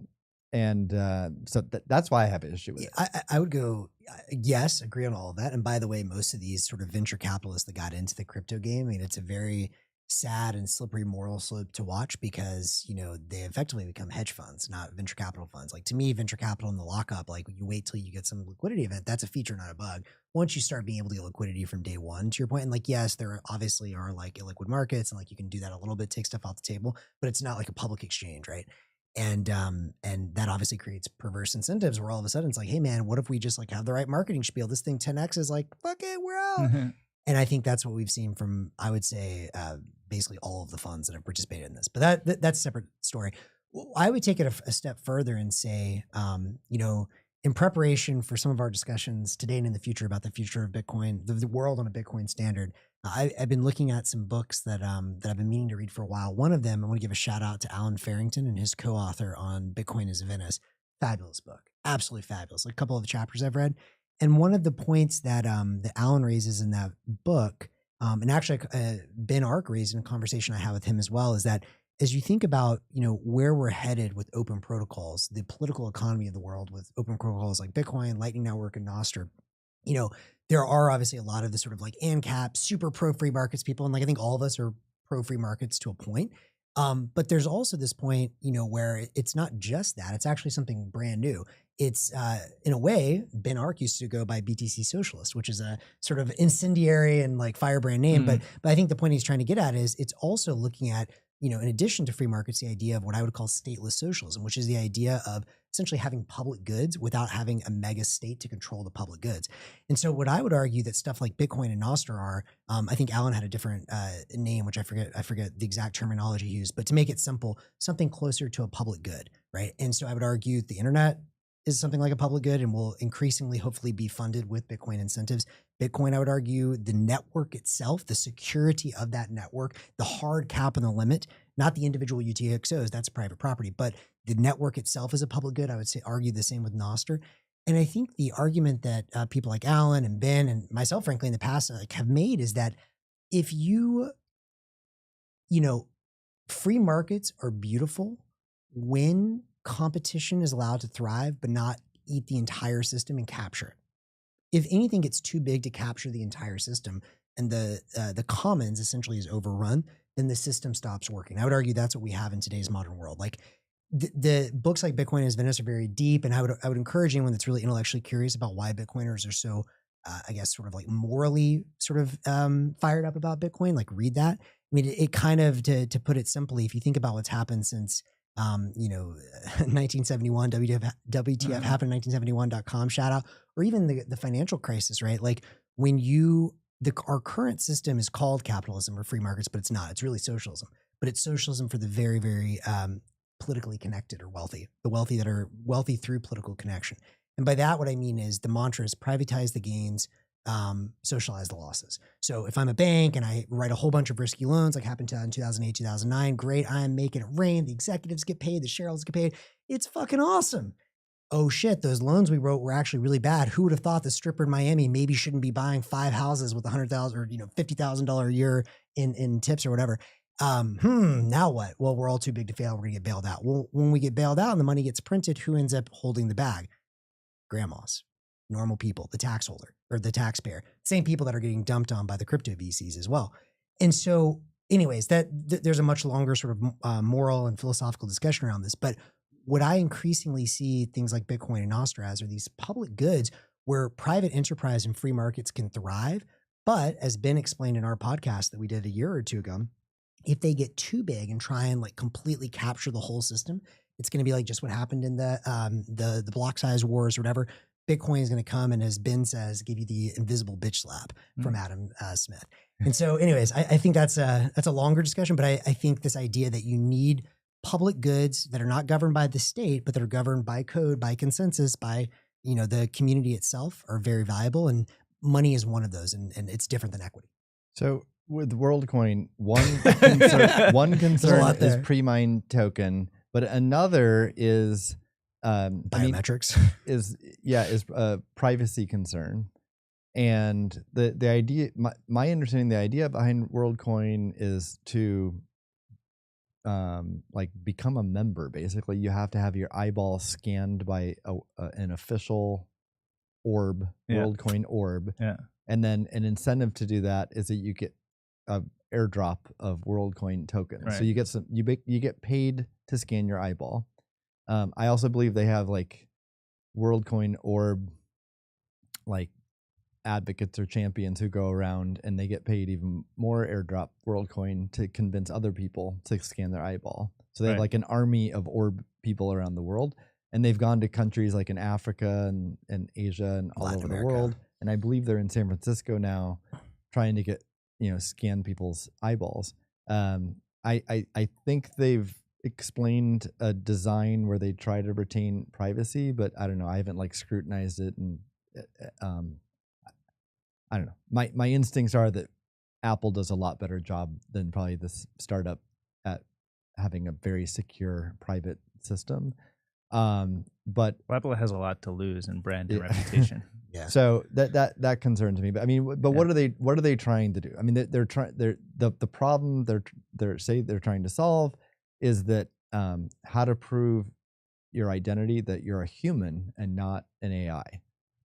that's why I have an issue with it. I would go yes, agree on all of that. And by the way, most of these sort of venture capitalists that got into the crypto game, it's a very sad and slippery moral slope to watch, because they effectively become hedge funds, not venture capital funds. Like, to me, venture capital in the lockup, like, you wait till you get some liquidity event. That's a feature, not a bug. Once you start being able to get liquidity from day one, to your point, and like, yes, there obviously are like illiquid markets, and like you can do that a little bit, take stuff off the table, but it's not like a public exchange, right? And that obviously creates perverse incentives where all of a sudden it's like, hey man, what if we just like have the right marketing spiel? This thing 10x is like, fuck it, we're out. And I think that's what we've seen from, I would say, basically all of the funds that have participated in this. But that's a separate story. I would take it a step further and say, in preparation for some of our discussions today and in the future about the future of Bitcoin, the world on a Bitcoin standard, I've been looking at some books that I've been meaning to read for a while. One of them, I want to give a shout out to Allen Farrington and his co-author on Bitcoin is Venice. Fabulous book. Absolutely fabulous. Like, a couple of the chapters I've read. And one of the points that that Allen raises in that book, and actually Ben Ark raised in a conversation I had with him as well, is that as you think about, where we're headed with open protocols, the political economy of the world with open protocols like Bitcoin, Lightning Network, and Nostr, there are obviously a lot of the sort of like ANCAP, super pro free markets people. And like, I think all of us are pro free markets to a point. But there's also this point, where it's not just that, it's actually something brand new. It's in a way, Ben Ark used to go by BTC Socialist, which is a sort of incendiary and like firebrand name. But I think the point he's trying to get at is it's also looking at, in addition to free markets, the idea of what I would call stateless socialism, which is the idea of essentially having public goods without having a mega state to control the public goods. And so what I would argue that stuff like Bitcoin and Nostr are, I think Allen had a different name, which I forget the exact terminology he used, but to make it simple, something closer to a public good, right? And so I would argue the internet is something like a public good and will increasingly hopefully be funded with Bitcoin incentives. Bitcoin, I would argue, the network itself, the security of that network, the hard cap and the limit, not the individual UTXOs, that's private property, but the network itself is a public good. I would say argue the same with Nostr. And I think the argument that people like Allen and Ben and myself, frankly, in the past have made is that if free markets are beautiful when competition is allowed to thrive, but not eat the entire system and capture it. If anything gets too big to capture the entire system and the commons essentially is overrun, then the system stops working. I would argue that's what we have in today's modern world. Like the books like Bitcoin as Venice are very deep. And I would encourage anyone that's really intellectually curious about why Bitcoiners are so, I guess, sort of like morally sort of fired up about Bitcoin, like read that. I mean, it kind of, to put it simply, if you think about what's happened since 1971, WTF happened in 1971.com shout out, or even the financial crisis, right? Like when our current system is called capitalism or free markets, but it's not, it's really socialism, but it's socialism for the very, very politically connected or wealthy, the wealthy that are wealthy through political connection. And by that, what I mean is the mantra is privatize the gains, socialize the losses. So if I'm a bank and I write a whole bunch of risky loans, like happened in 2008, 2009, great. I'm making it rain. The executives get paid. The shareholders get paid. It's fucking awesome. Oh shit, those loans we wrote were actually really bad. Who would have thought the stripper in Miami maybe shouldn't be buying 5 houses with $100,000 or $50,000 a year in tips or whatever. Now what? Well, we're all too big to fail. We're gonna get bailed out. Well, when we get bailed out and the money gets printed, who ends up holding the bag? Grandmas, normal people, the tax holder or the taxpayer, same people that are getting dumped on by the crypto VCs as well. And so anyways, there's a much longer sort of moral and philosophical discussion around this. But what I increasingly see things like Bitcoin and Nostr as are these public goods where private enterprise and free markets can thrive. But as Ben explained in our podcast that we did a year or two ago, if they get too big and try and like completely capture the whole system, it's going to be like just what happened in the block size wars or whatever. Bitcoin is going to come and, as Ben says, give you the invisible bitch slap from Adam Smith. And so anyways, I think that's a longer discussion, but I think this idea that you need public goods that are not governed by the state, but that are governed by code, by consensus, by, the community itself are very valuable. And money is one of those. And it's different than equity. So with Worldcoin, one concern is pre-mined token, but another is biometrics is a privacy concern. And the idea, my understanding, the idea behind Worldcoin is to like become a member. Basically, you have to have your eyeball scanned by an official orb, Worldcoin orb. Yeah. And then an incentive to do that is that you get a airdrop of Worldcoin tokens. Right. So you get paid to scan your eyeball. I also believe they have like Worldcoin orb like advocates or champions who go around and they get paid even more airdrop Worldcoin to convince other people to scan their eyeball. So they have like an army of orb people around the world, and they've gone to countries like in Africa and Asia and all over the world. And I believe they're in San Francisco now trying to get, scan people's eyeballs. I think they've explained a design where they try to retain privacy, but I don't know. I haven't like scrutinized it, and I don't know. My instincts are that Apple does a lot better job than probably this startup at having a very secure private system. But Apple has a lot to lose in brand and reputation. Yeah. So that concerns me. But I mean, but what are they trying to do? I mean, they're trying. The problem they're trying to solve is that how to prove your identity that you're a human and not an AI.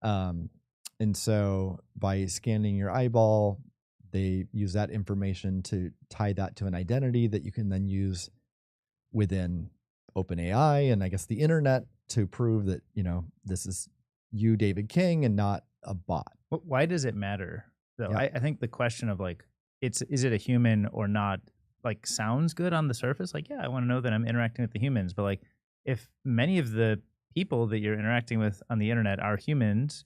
And so by scanning your eyeball, they use that information to tie that to an identity that you can then use within OpenAI and I guess the internet to prove that, this is you, David King, and not a bot. Why does it matter though? Yeah. I think the question of like, is it a human or not, like sounds good on the surface. Like, yeah, I want to know that I'm interacting with the humans. But like, if many of the people that you're interacting with on the internet are humans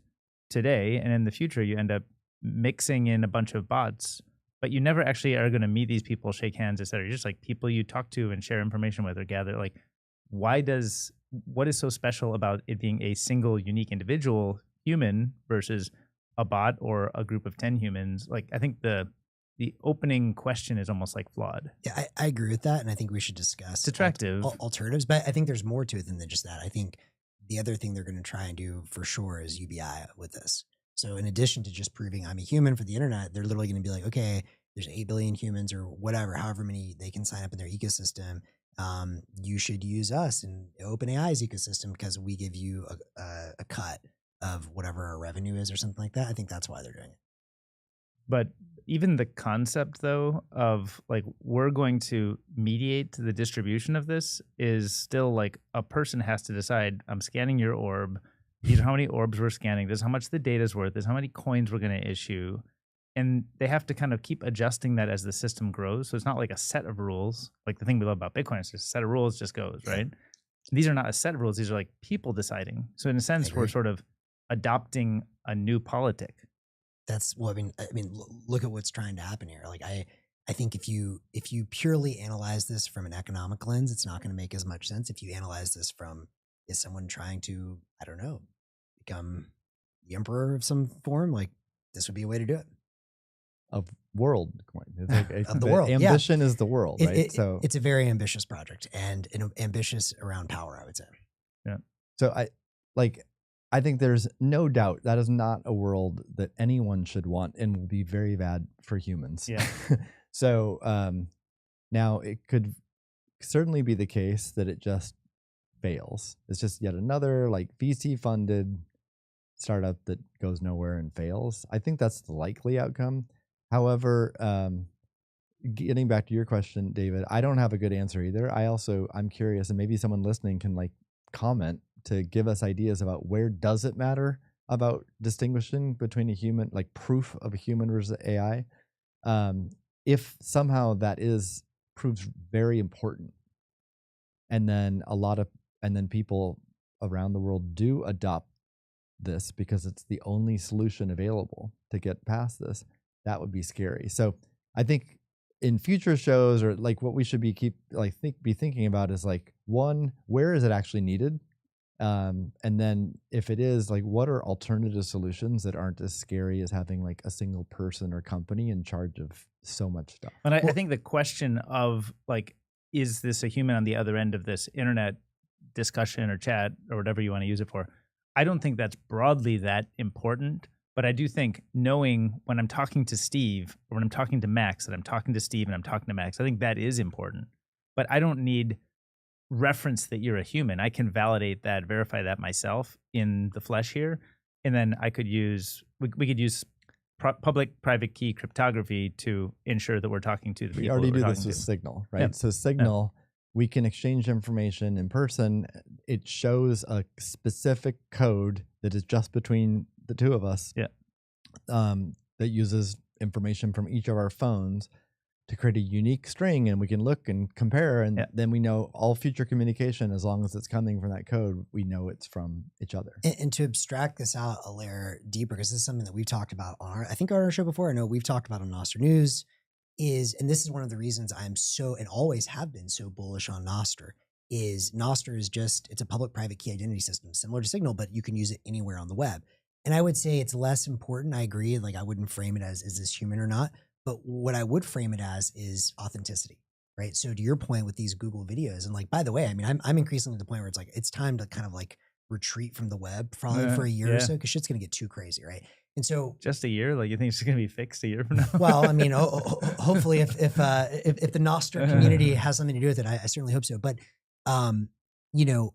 today, and in the future you end up mixing in a bunch of bots, but you never actually are going to meet these people, shake hands, etc. You're just like people you talk to and share information with or gather. Like, what is so special about it being a single unique individual human versus a bot or a group of 10 humans? Like, I think the opening question is almost like flawed. Yeah, I agree with that. And I think we should discuss It's attractive. Alternatives, but I think there's more to it than just that. I think the other thing they're going to try and do for sure is UBI with this. So in addition to just proving I'm a human for the internet, they're literally going to be like, okay, there's 8 billion humans or whatever, however many they can sign up in their ecosystem. You should use us in OpenAI's ecosystem because we give you a cut of whatever our revenue is or something like that. I think that's why they're doing it. But even the concept, though, of like we're going to mediate the distribution of this is still like a person has to decide, I'm scanning your orb. These are how many orbs we're scanning. This is how much the data is worth. This is how many coins we're going to issue. And they have to kind of keep adjusting that as the system grows. So it's not like a set of rules. Like the thing we love about Bitcoin is just a set of rules just goes, right? These are not a set of rules. These are like people deciding. So in a sense, we're sort of adopting a new politic. That's well, I mean, look at what's trying to happen here. Like, I think if you purely analyze this from an economic lens, it's not going to make as much sense. If you analyze this from, is someone trying to, I don't know, become the emperor of some form? Like, this would be a way to do it. Of Worldcoin, it's like of the world. Ambition is the world, right? So it's a very ambitious project and ambitious around power, I would say. Yeah. So I think there's no doubt that is not a world that anyone should want and will be very bad for humans. Yeah. So now it could certainly be the case that it just fails. It's just yet another like VC funded startup that goes nowhere and fails. I think that's the likely outcome. However, getting back to your question, David, I don't have a good answer either. I'm curious, and maybe someone listening can like comment to give us ideas about where does it matter about distinguishing between a human, like proof of a human versus AI. If somehow that proves very important, and then people around the world do adopt this because it's the only solution available to get past this, that would be scary. So I think in future shows, or like what we should be thinking about is like, one, where is it actually needed? And then if it is, like, what are alternative solutions that aren't as scary as having like a single person or company in charge of so much stuff? And I think the question of like, is this a human on the other end of this internet discussion or chat or whatever you want to use it for? I don't think that's broadly that important. But I do think knowing when I'm talking to Steve or when I'm talking to Max that I'm talking to Steve and I'm talking to Max, I think that is important. But I don't need reference that you're a human. I can validate that, verify that myself in the flesh here. And then I could use, we could use public private key cryptography to ensure that we're talking to the people. We already do this with Signal, right? Yep. So Signal, we can exchange information in person. It shows a specific code that is just between the two of us, that uses information from each of our phones to create a unique string, and we can look and compare, and then we know all future communication, as long as it's coming from that code, we know it's from each other. And to abstract this out a layer deeper, because this is something that we've talked about on our show before. I know we've talked about on Nostr News, and this is one of the reasons I'm so, and always have been so bullish on Nostr, is Nostr is just, it's a public private key identity system, similar to Signal, but you can use it anywhere on the web. And I would say it's less important. I agree. Like, I wouldn't frame it as, is this human or not? But what I would frame it as is authenticity, right? So to your point with these Google videos, and like, by the way, I mean, I'm increasingly to the point where it's like, it's time to kind of like retreat from the web probably for a year or so, because shit's going to get too crazy, right? And so just a year, like you think it's going to be fixed a year from now? Well, I mean, hopefully, if the Nostr community has something to do with it, I certainly hope so. But you know,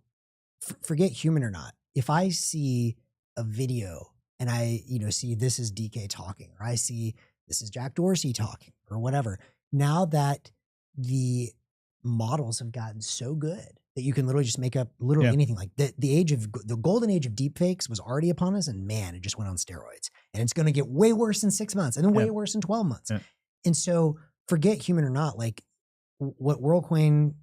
forget human or not. If I see a video and I see this is DK talking, or I see this is Jack Dorsey talking, or whatever, now that the models have gotten so good that you can literally just make up literally anything. Like the golden age of deepfakes was already upon us, and man, it just went on steroids. And it's going to get way worse in 6 months, and then way worse in 12 months. And so forget human or not, like what Worldcoin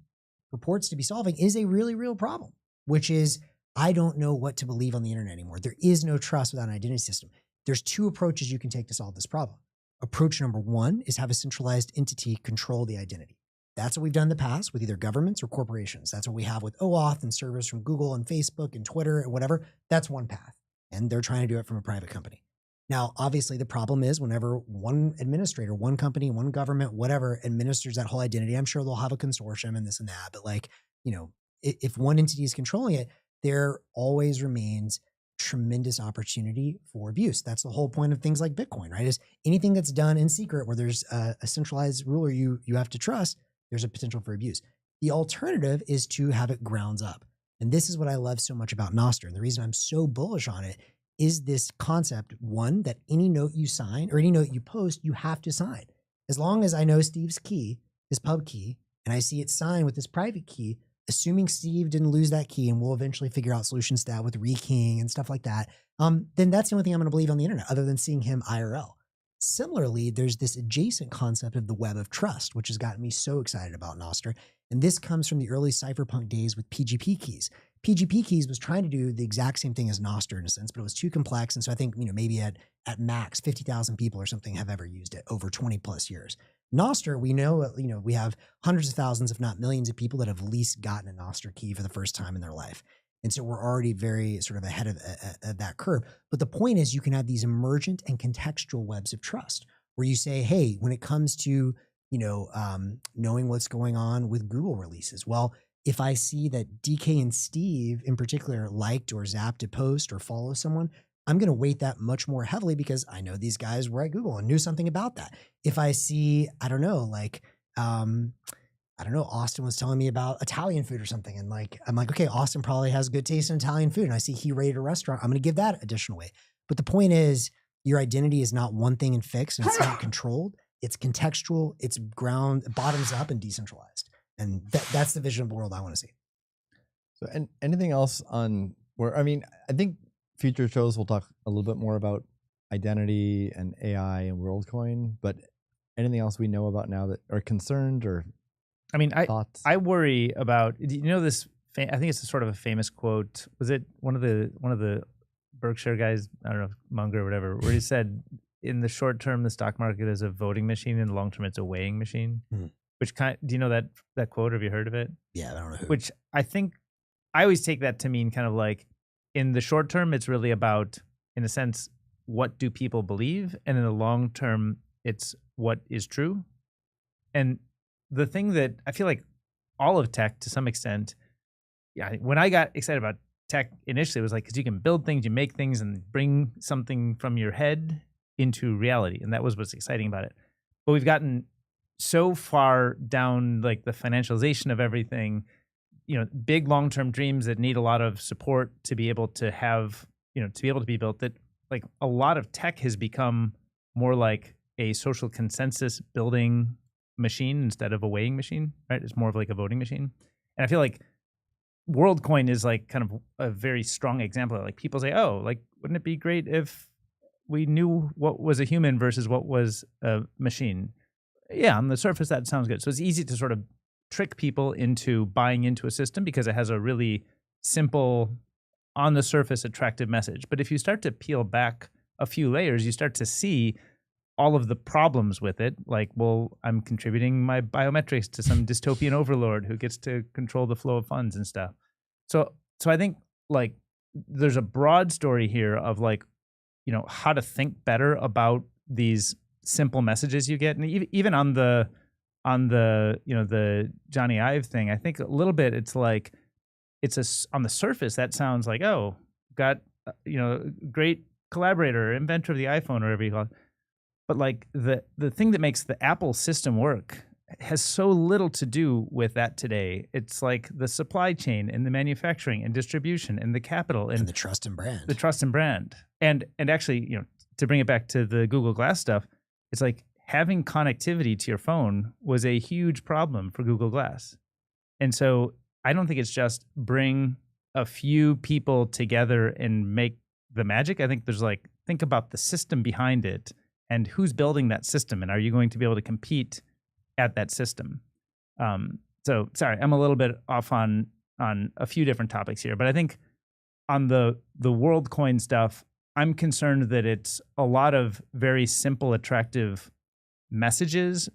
purports to be solving is a really real problem, which is I don't know what to believe on the internet anymore. There is no trust without an identity system. There's two approaches you can take to solve this problem. Approach number one is have a centralized entity control the identity. That's what we've done in the past with either governments or corporations. That's what we have with OAuth and servers from Google and Facebook and Twitter and whatever. That's one path. And they're trying to do it from a private company. Now, obviously, the problem is whenever one administrator, one company, one government, whatever, administers that whole identity, I'm sure they'll have a consortium and this and that. But like, if one entity is controlling it, there always remains tremendous opportunity for abuse. That's the whole point of things like Bitcoin, right? Is anything that's done in secret where there's a centralized ruler you have to trust, there's a potential for abuse. The alternative is to have it grounds up. And this is what I love so much about Nostr. And the reason I'm so bullish on it is this concept, one, that any note you sign or any note you post, you have to sign. As long as I know Steve's key, his pub key, and I see it signed with his private key, assuming Steve didn't lose that key, and we'll eventually figure out solutions to that with rekeying and stuff like that, then that's the only thing I'm going to believe on the internet other than seeing him IRL. Similarly, there's this adjacent concept of the web of trust, which has gotten me so excited about Nostr. And this comes from the early cypherpunk days with PGP keys. PGP keys was trying to do the exact same thing as Nostr in a sense, but it was too complex. And so I think, maybe at max 50,000 people or something have ever used it over 20 plus years. Nostr, we know, we have hundreds of thousands, if not millions of people that have at least gotten a Nostr key for the first time in their life. And so we're already very sort of ahead of that curve. But the point is you can have these emergent and contextual webs of trust where you say, hey, when it comes to, knowing what's going on with Google releases, well, if I see that DK and Steve in particular liked or zapped a post or follow someone, I'm going to weight that much more heavily because I know these guys were at Google and knew something about that. If I see, Austin was telling me about Italian food or something. And I'm like, okay, Austin probably has good taste in Italian food. And I see he rated a restaurant. I'm going to give that additional weight. But the point is your identity is not one thing and fixed and it's not controlled. It's contextual. It's bottoms up and decentralized. And that's the vision of the world I want to see. So, and anything else on where, I think future shows will talk a little bit more about identity and AI and Worldcoin, but anything else we know about now that are concerned or thoughts? I worry about, this, I think it's a sort of a famous quote. Was it one of the Berkshire guys, I don't know, Munger or whatever, where he said, in the short term, the stock market is a voting machine. In the long term, it's a weighing machine. Which do you know that quote? Have you heard of it? Yeah, I don't know who. Which I think I always take that to mean kind of like in the short term, it's really about, in a sense, what do people believe? And in the long term, it's what is true. And the thing that I feel like all of tech to some extent, when I got excited about tech initially, it was like, because you can build things, you make things and bring something from your head into reality. And that was what's exciting about it. But we've gotten so far down like the financialization of everything, big long-term dreams that need a lot of support to be able to have, to be able to be built, that like a lot of tech has become more like a social consensus building machine instead of a weighing machine, right? It's more of like a voting machine. And I feel like Worldcoin is like kind of a very strong example of like people say, oh, like, wouldn't it be great if we knew what was a human versus what was a machine? Yeah, on the surface, that sounds good. So it's easy to sort of trick people into buying into a system because it has a really simple, on the surface, attractive message. But if you start to peel back a few layers, you start to see all of the problems with it. Like, well, I'm contributing my biometrics to some dystopian overlord who gets to control the flow of funds and stuff. So I think like there's a broad story here of like, how to think better about these simple messages you get. And even on the the Johnny Ive thing, I think a little bit it's like on the surface that sounds like, oh, got great collaborator, inventor of the iPhone, or whatever you call it. But like the thing that makes the Apple system work has so little to do with that today. It's like the supply chain and the manufacturing and distribution and the capital and the trust and brand. The trust and brand. And actually, to bring it back to the Google Glass stuff, it's like having connectivity to your phone was a huge problem for Google Glass. And so I don't think it's just bring a few people together and make the magic. I think there's think about the system behind it and who's building that system, and are you going to be able to compete at that system? So sorry, I'm a little bit off on a few different topics here, but I think on the Worldcoin stuff, I'm concerned that it's a lot of very simple, attractive messages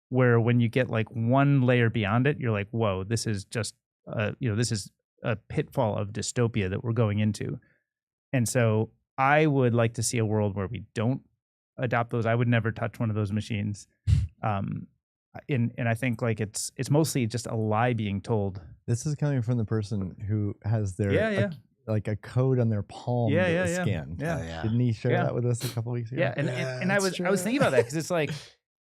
where when you get like one layer beyond it, you're like, whoa, this is just this is a pitfall of dystopia that we're going into. And so I would like to see a world where we don't adopt those. I would never touch one of those machines. And I think like it's mostly just a lie being told. This is coming from the person who has their like a code on their palm scanned. Yeah. Didn't he share that with us a couple weeks ago? Yeah, and I was thinking about that because it's like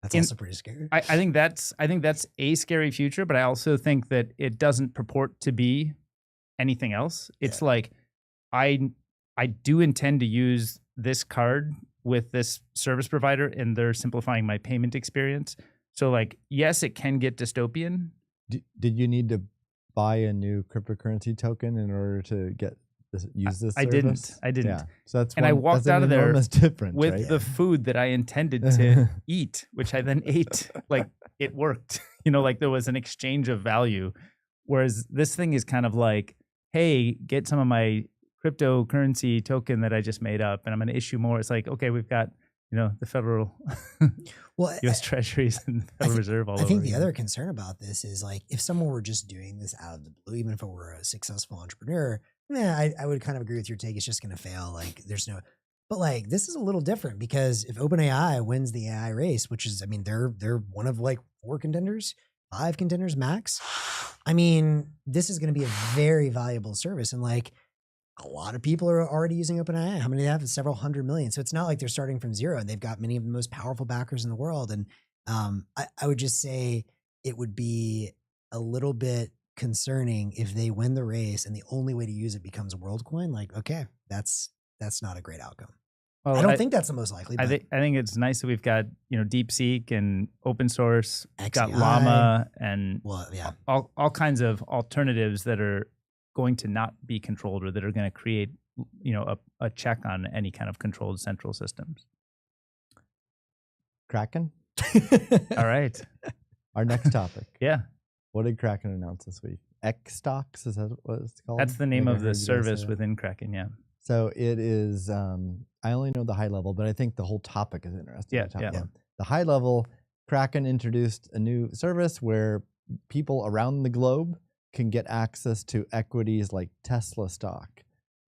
that's also pretty scary. I think that's a scary future, but I also think that it doesn't purport to be anything else. It's like I do intend to use this card with this service provider, and they're simplifying my payment experience. So like, yes, it can get dystopian. Did you need to buy a new cryptocurrency token in order to use this service? I didn't. Yeah. So that's I walked out of there with the food that I intended to eat, which I then ate. Like it worked. Like there was an exchange of value. Whereas this thing is kind of like, hey, get some of my cryptocurrency token that I just made up, and I'm going to issue more. It's like, okay, we've got the federal U.S. Treasuries and the Federal Reserve all over. I think the other concern about this is like if someone were just doing this out of the blue, even if it were a successful entrepreneur, I would kind of agree with your take. It's just going to fail. Like there's no, but like this is a little different because if OpenAI wins the AI race, which is, I mean, they're one of like 4 contenders, 5 contenders max. I mean, this is going to be a very valuable service, and like a lot of people are already using OpenAI. How many do they have? Several hundred million. So it's not like they're starting from zero, and they've got many of the most powerful backers in the world. And I would just say it would be a little bit concerning if they win the race and the only way to use it becomes a Worldcoin. Like, okay, that's not a great outcome. Well, I don't think that's the most likely. I think it's nice that we've got DeepSeek and open source, XAI, got Llama, and all kinds of alternatives that are going to not be controlled, or that are going to create a check on any kind of controlled central systems. Kraken. All right. Our next topic. Yeah. What did Kraken announce this week? xStocks, is that what it's called? That's the name of the service within Kraken. Yeah. So it is. I only know the high level, but I think the whole topic is interesting. Yeah. The high level, Kraken introduced a new service where people around the globe can get access to equities like Tesla stock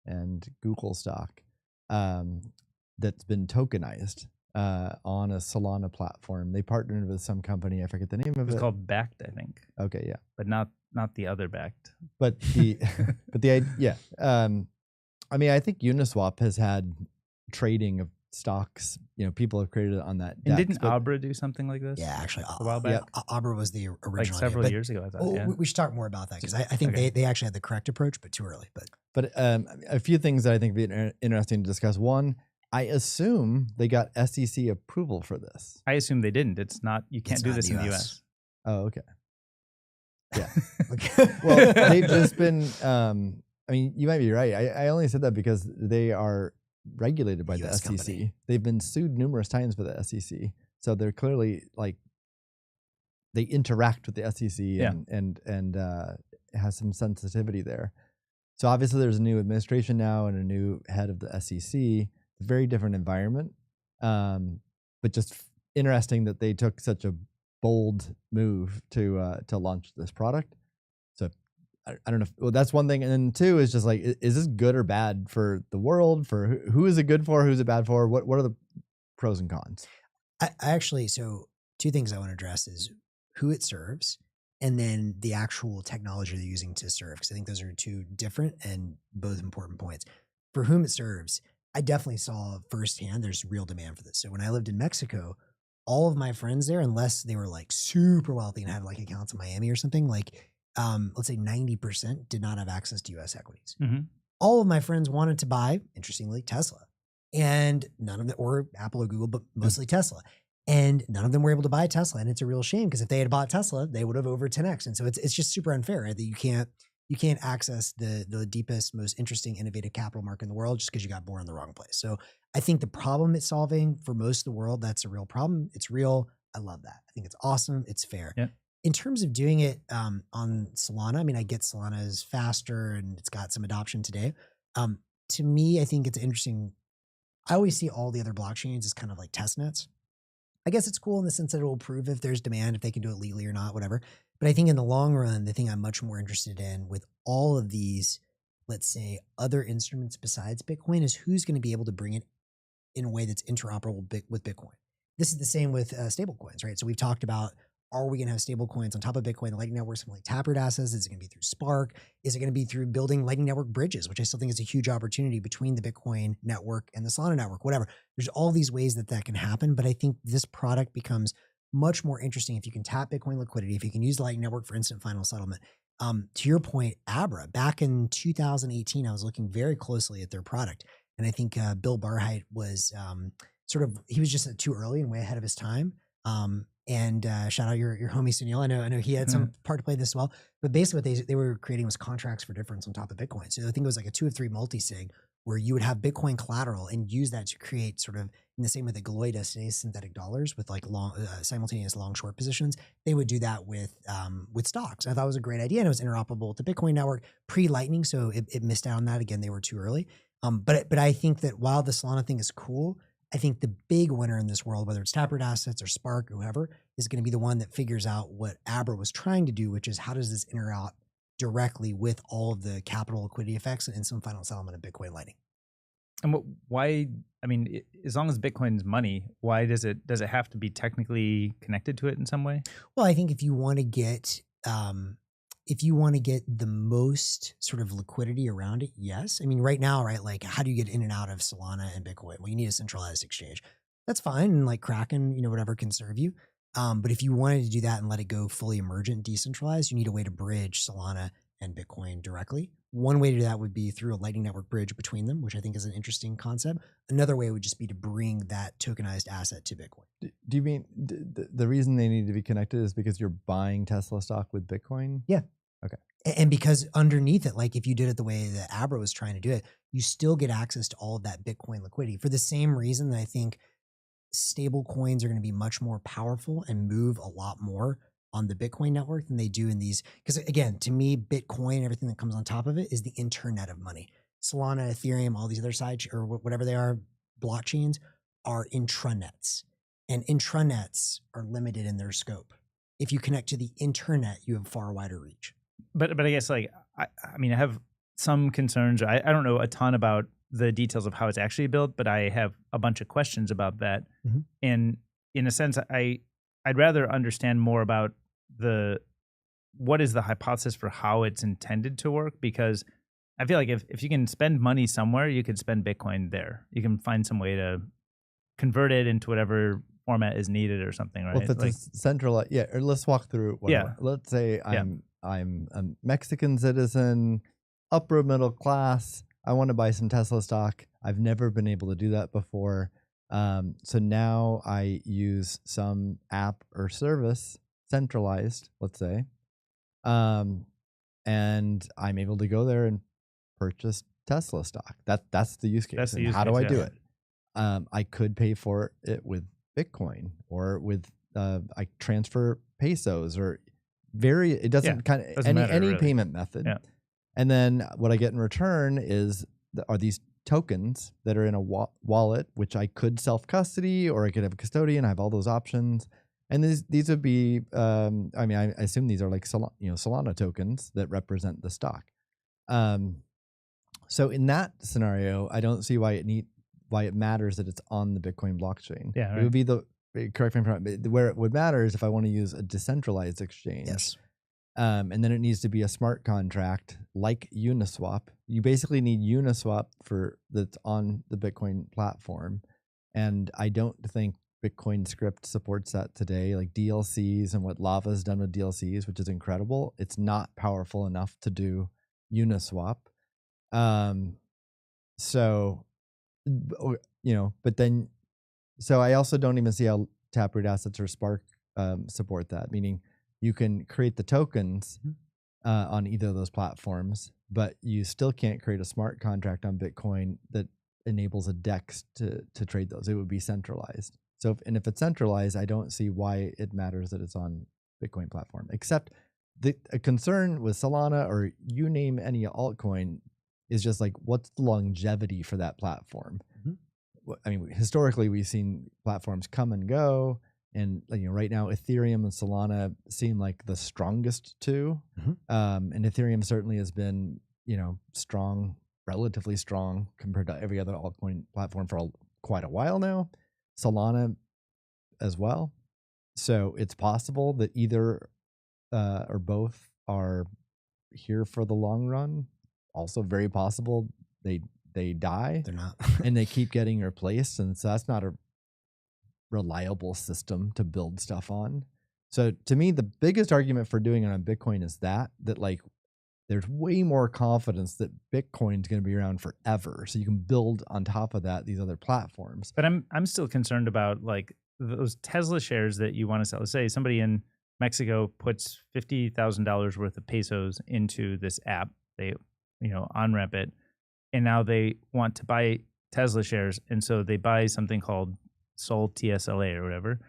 and Google stock that's been tokenized on a Solana platform. They partnered with some company. I forget the name of it. It's called Backed, I think. Okay, yeah. But not the other Backed. But the idea. I mean, I think Uniswap has had trading of stocks. People have created it on that DEX. And didn't Abra do something like this? Yeah, actually, a while back. Abra was the original. Like several years ago, I thought. We should talk more about that because I think they actually had the correct approach, but too early. But a few things that I think would be interesting to discuss. One, I assume they got SEC approval for this. I assume they didn't. It's not. You can't do this in the US. Oh, okay. Yeah. Well, they've just been. I mean, you might be right. I only said that because they are regulated by the SEC. Company. They've been sued numerous times by the SEC, so they're clearly like they interact with the SEC and has some sensitivity there. So obviously, there's a new administration now and a new head of the SEC. It's a very different environment, but just interesting that they took such a bold move to launch this product. So I don't know. Well, that's one thing, and then two is just like, is this good or bad for the world? For who is it good for? Who's it bad for? What are the pros and cons? I actually, so 2 things I want to address is who it serves, and then the actual technology they're using to serve. Because I think those are two different and both important points. For whom it serves, I definitely saw firsthand there's real demand for this. So when I lived in Mexico, all of my friends there, unless they were like super wealthy and had like accounts in Miami or something, like let's say 90% did not have access to US equities. All of my friends wanted to buy, interestingly, Tesla. And none of them, or Apple or Google, but mostly Tesla. And none of them were able to buy Tesla. And it's a real shame because if they had bought Tesla, they would have over 10x. And so it's just super unfair, right? That you can't access the deepest, most interesting, innovative capital market in the world just because you got born in the wrong place. So I think the problem it's solving for most of the world, that's a real problem. It's real. I love that. I think it's awesome. It's fair. Yeah. In terms of doing it on Solana, I mean, I get Solana is faster and it's got some adoption today. To me, I think it's interesting. I always see all the other blockchains as kind of like test nets. I guess it's cool in the sense that it will prove if there's demand, if they can do it legally or not, whatever. But I think in the long run, the thing I'm much more interested in with all of these, let's say, other instruments besides Bitcoin is who's going to be able to bring it in a way that's interoperable with Bitcoin. This is the same with stablecoins, right? So we've talked about, are we going to have stablecoins on top of Bitcoin, the Lightning Network, something like Taproot assets? Is it going to be through Spark? Is it going to be through building Lightning Network bridges, which I still think is a huge opportunity between the Bitcoin network and the Solana network, whatever. There's all these ways that can happen, but I think this product becomes much more interesting if you can tap Bitcoin liquidity, if you can use the Lightning Network for instant final settlement. To your point, Abra, back in 2018, I was looking very closely at their product. And I think Bill Barheit was he was just too early and way ahead of his time. And shout out your homie Sunil. I know he had some part to play this as well. But basically what they were creating was contracts for difference on top of Bitcoin. So I think it was like a 2 of 3 multi-sig where you would have Bitcoin collateral and use that to create sort of in the same way that Galoy does today's synthetic dollars with like long simultaneous long short positions. They would do that with stocks. I thought it was a great idea and it was interoperable with the Bitcoin network pre-Lightning. So it missed out on that. Again, they were too early. But I think that while the Solana thing is cool, I think the big winner in this world, whether it's Taproot assets or Spark or whoever, is going to be the one that figures out what Abra was trying to do, which is how does this interact directly with all of the capital liquidity effects and some final settlement of Bitcoin Lightning. And why? I mean, as long as Bitcoin's money, why does it have to be technically connected to it in some way? Well, I think if you want to get the most sort of liquidity around it, yes. I mean, right now, right, like how do you get in and out of Solana and Bitcoin? Well, you need a centralized exchange. That's fine. And like Kraken, whatever can serve you. But if you wanted to do that and let it go fully emergent, decentralized, you need a way to bridge Solana and Bitcoin directly. One way to do that would be through a Lightning Network bridge between them, which I think is an interesting concept. Another way would just be to bring that tokenized asset to Bitcoin. Do you mean the reason they need to be connected is because you're buying Tesla stock with Bitcoin? Yeah. Okay. And because underneath it, like if you did it the way that Abra was trying to do it, you still get access to all of that Bitcoin liquidity for the same reason that I think stable coins are going to be much more powerful and move a lot more on the Bitcoin network than they do in these. Because again, to me, Bitcoin, everything that comes on top of it is the internet of money. Solana, Ethereum, all these other sides or whatever they are, blockchains are intranets. And intranets are limited in their scope. If you connect to the internet, you have far wider reach. But I guess like, I mean, I have some concerns. I don't know a ton about the details of how it's actually built, but I have a bunch of questions about that. Mm-hmm. And in a sense, I'd rather understand more about what is the hypothesis for how it's intended to work, because I feel like if you can spend money somewhere, you could spend Bitcoin there. You can find some way to convert it into whatever format is needed or something, right? Well, if it's like, a centralized, or let's walk through whatever. Yeah. Let's say I'm a Mexican citizen, upper middle class. I want to buy some Tesla stock. I've never been able to do that before. So now I use some app or service, centralized, let's say, and I'm able to go there and purchase Tesla stock. That's the use case. That's the and use how do case, I yeah. do it? I could pay for it with Bitcoin or with I transfer pesos or it doesn't doesn't matter, any really. payment method. Yeah. And then what I get in return are these tokens that are in a wallet, which I could self-custody or I could have a custodian. I have all those options. And these would be, I assume these are like Solana tokens that represent the stock. So in that scenario, I don't see why it matters that it's on the Bitcoin blockchain. Yeah, right. It would be correct me if I'm wrong, where it would matter is if I want to use a decentralized exchange. Yes. And then it needs to be a smart contract like Uniswap. You basically need Uniswap that's on the Bitcoin platform. And I don't think Bitcoin script supports that today. Like DLCs and what Lava's done with DLCs, which is incredible, it's not powerful enough to do Uniswap. So, but then, so I also don't even see how Taproot Assets or Spark support that, meaning you can create the tokens on either of those platforms, but you still can't create a smart contract on Bitcoin that enables a DEX to trade those. It would be centralized. So, if it's centralized, I don't see why it matters that it's on Bitcoin platform, except a concern with Solana or you name any altcoin is just like, what's the longevity for that platform? I mean, historically, we've seen platforms come and go. And right now, Ethereum and Solana seem like the strongest two. And Ethereum certainly has been, strong, relatively strong compared to every other altcoin platform for quite a while now. Solana as well. So it's possible that either or both are here for the long run. Also very possible they die. They're not. And they keep getting replaced. And so that's not a reliable system to build stuff on. So to me, the biggest argument for doing it on Bitcoin is that like there's way more confidence that Bitcoin's going to be around forever. So you can build on top of that these other platforms. But I'm still concerned about like those Tesla shares that you want to sell. Let's say somebody in Mexico puts $50,000 worth of pesos into this app. They on-ramp it, and now they want to buy Tesla shares, and so they buy something called Sol TSLA or whatever.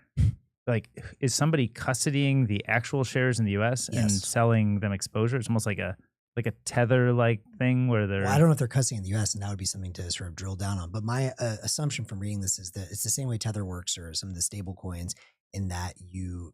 Like, is somebody custodying the actual shares in the U.S. and selling them exposure? It's almost like a tether like thing where they're. Well, I don't know if they're custodying in the U.S. and that would be something to sort of drill down on. But my assumption from reading this is that it's the same way Tether works or some of the stable coins, in that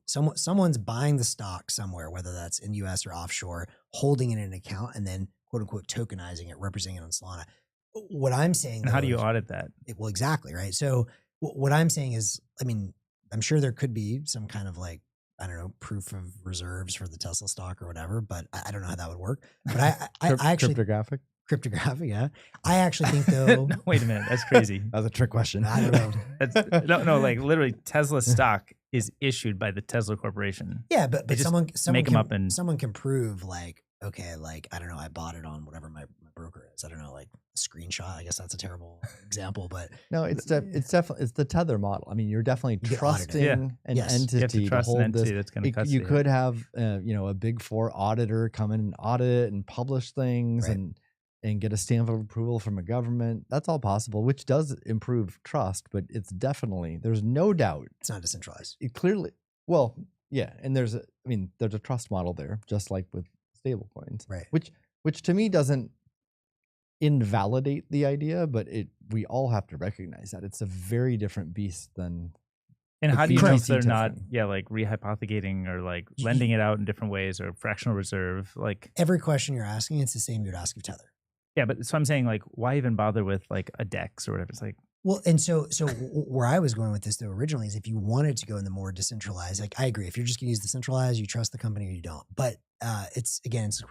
someone's buying the stock somewhere, whether that's in the U.S. or offshore, holding it in an account, and then quote unquote tokenizing it, representing it on Solana. What I'm saying, and how do you audit that? Well, exactly, right? So what I'm saying is, I mean, I'm sure there could be some kind of like, I don't know, proof of reserves for the Tesla stock or whatever, but I don't know how that would work. But I actually cryptographic, yeah. I actually think though. No, wait a minute, that's crazy. That was a trick question. I don't know. No, like literally, Tesla stock is issued by the Tesla Corporation. Yeah, but someone make them up and someone can prove like, okay, like I don't know, I bought it on whatever my broker is. I don't know, like a screenshot. I guess that's a terrible example, but no, it's definitely the Tether model. I mean, you're definitely trusting an entity you have to trust hold an entity this. that's going to custody. You could have a Big Four auditor come in and audit and publish things and get a stamp of approval from a government. That's all possible, which does improve trust, but it's definitely, there's no doubt it's not decentralized. It clearly, well, yeah, and there's a trust model there, just like with stablecoins, right? Which to me doesn't invalidate the idea, but we all have to recognize that it's a very different beast than. And how do you know if they're not, testing. like rehypothecating or like lending it out in different ways or fractional reserve? Like every question you're asking, it's the same you'd ask of Tether. Yeah, but so I'm saying, like, why even bother with like a DEX or whatever? It's like, well, and so where I was going with this though originally is if you wanted to go in the more decentralized, like I agree, if you're just going to use the centralized, you trust the company or you don't. But it's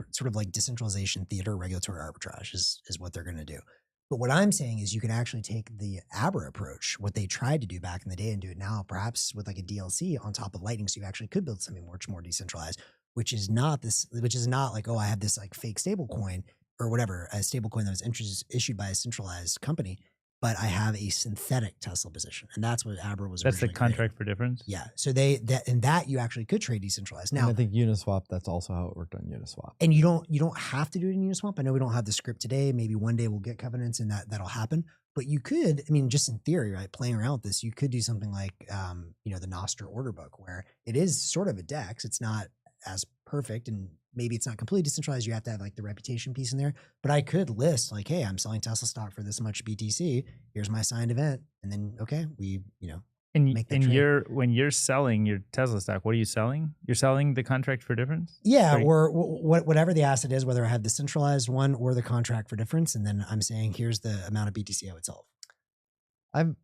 sort of like decentralization theater, regulatory arbitrage is what they're going to do. But what I'm saying is you can actually take the Abra approach, what they tried to do back in the day, and do it now, perhaps with like a DLC on top of Lightning, so you actually could build something much more decentralized, which is not like, oh, I have this like fake stable coin or whatever, a stable coin that was issued by a centralized company, but I have a synthetic Tesla position. And that's what Abra was. That's the contract for difference? Yeah. So that you actually could trade decentralized. Now, and I think Uniswap, that's also how it worked on Uniswap. And you don't have to do it in Uniswap. I know we don't have the script today. Maybe one day we'll get covenants and that'll happen. But you could, I mean, just in theory, right, playing around with this, you could do something like, the Nostr order book, where it is sort of a DEX. It's not as perfect, and maybe it's not completely decentralized. You have to have like the reputation piece in there. But I could list like, hey, I'm selling Tesla stock for this much BTC. Here's my signed event, and then when you're selling your Tesla stock, what are you selling? You're selling the contract for difference? Yeah, or whatever the asset is, whether I have the centralized one or the contract for difference, and then I'm saying here's the amount of BTC I would sell. I'm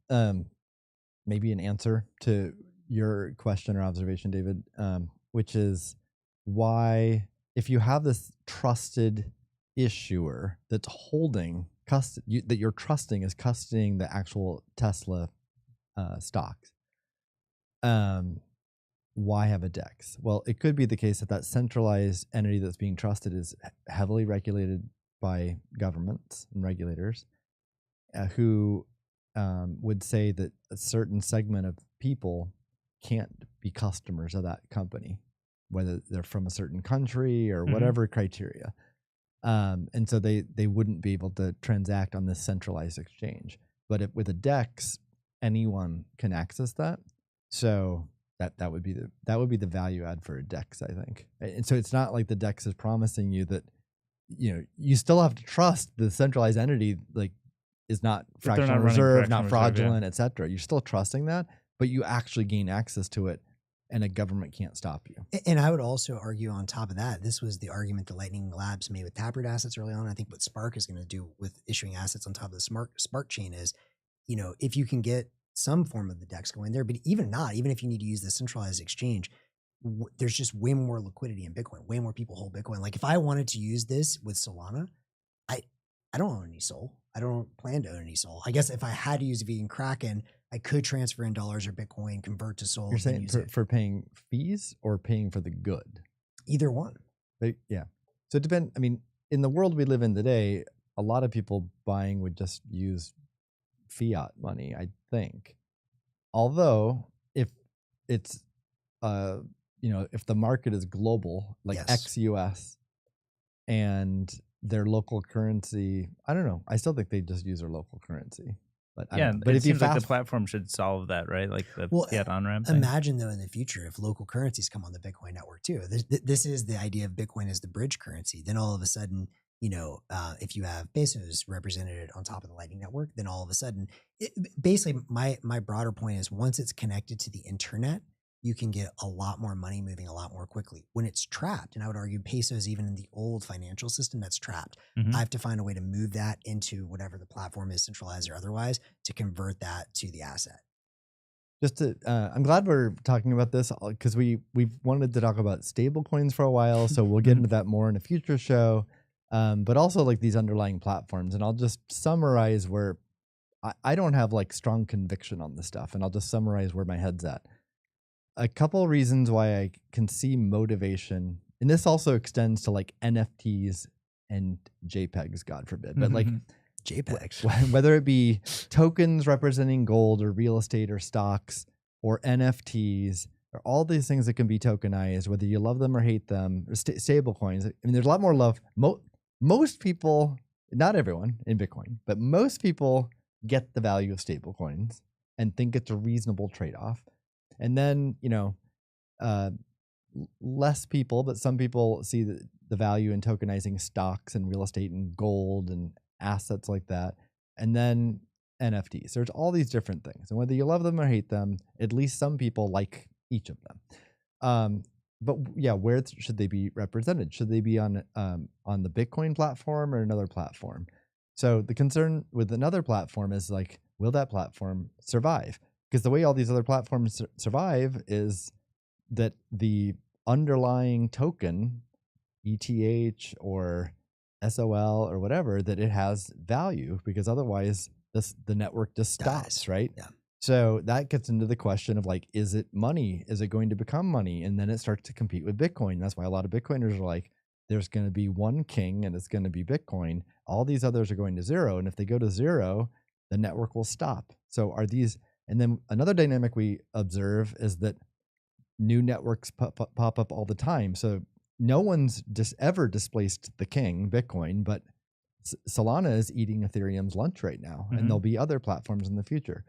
maybe an answer to your question or observation, David, which is why, if you have this trusted issuer that's holding that you're trusting is custodying the actual Tesla stocks, why have a DEX? Well, it could be the case that centralized entity that's being trusted is heavily regulated by governments and regulators who would say that a certain segment of people can't be customers of that company, whether they're from a certain country or whatever criteria. And so they wouldn't be able to transact on this centralized exchange. But with a DEX, anyone can access that. So that would be the value add for a DEX, I think. And so it's not like the DEX is promising you that, you still have to trust the centralized entity, like, is not fractional reserve, not fraudulent, et cetera. You're still trusting that, but you actually gain access to it, and a government can't stop you. And I would also argue on top of that, this was the argument that Lightning Labs made with Taproot assets early on. I think what Spark is going to do with issuing assets on top of the Spark chain is, if you can get some form of the DEX going there, but even if you need to use the centralized exchange, there's just way more liquidity in Bitcoin. Way more people hold Bitcoin. Like if I wanted to use this with Solana, I don't own any Sol. I don't plan to own any Sol. I guess if I had to use it via Kraken, I could transfer in dollars or Bitcoin, convert to Sol. You're saying for paying fees or paying for the good? Either one. Yeah. So it depends. I mean, in the world we live in today, a lot of people buying would just use fiat money, I think. Although if it's, if the market is global, like ex-US, and their local currency, I don't know. I still think they just use their local currency. But but it seems like the platform should solve that, right? Like the fiat on-ramp. Imagine though in the future if local currencies come on the Bitcoin network too. This is the idea of Bitcoin as the bridge currency. Then all of a sudden, if you have pesos represented on top of the Lightning Network, then all of a sudden, basically my broader point is once it's connected to the internet, you can get a lot more money moving a lot more quickly. When it's trapped, and I would argue pesos, even in the old financial system, that's trapped. I have to find a way to move that into whatever the platform is, centralized or otherwise, to convert that to the asset. I'm glad we're talking about this because we've wanted to talk about stablecoins for a while, so we'll get into that more in a future show. But also like these underlying platforms, and I'll just summarize where I don't have like strong conviction on this stuff, and I'll just summarize where my head's at. A couple reasons why I can see motivation, and this also extends to like NFTs and JPEGs, God forbid, but like JPEGs, whether it be tokens representing gold or real estate or stocks or NFTs or all these things that can be tokenized, whether you love them or hate them, or stable coins. I mean, there's a lot more love. Most people, not everyone in Bitcoin, but most people get the value of stable coins and think it's a reasonable trade-off. And then, less people, but some people see the value in tokenizing stocks and real estate and gold and assets like that. And then NFTs. There's all these different things. And whether you love them or hate them, at least some people like each of them. But yeah, where should they be represented? Should they be on the Bitcoin platform or another platform? So the concern with another platform is like, will that platform survive? Because the way all these other platforms survive is that the underlying token, ETH or SOL or whatever, that it has value, because otherwise the network just stops, right? Yeah. So that gets into the question of like, is it money? Is it going to become money? And then it starts to compete with Bitcoin. That's why a lot of Bitcoiners are like, there's going to be one king and it's going to be Bitcoin. All these others are going to zero. And if they go to zero, the network will stop. So are these... And then another dynamic we observe is that new networks pop up all the time. So no one's just ever displaced the king, Bitcoin, but Solana is eating Ethereum's lunch right now, and there'll be other platforms in the future.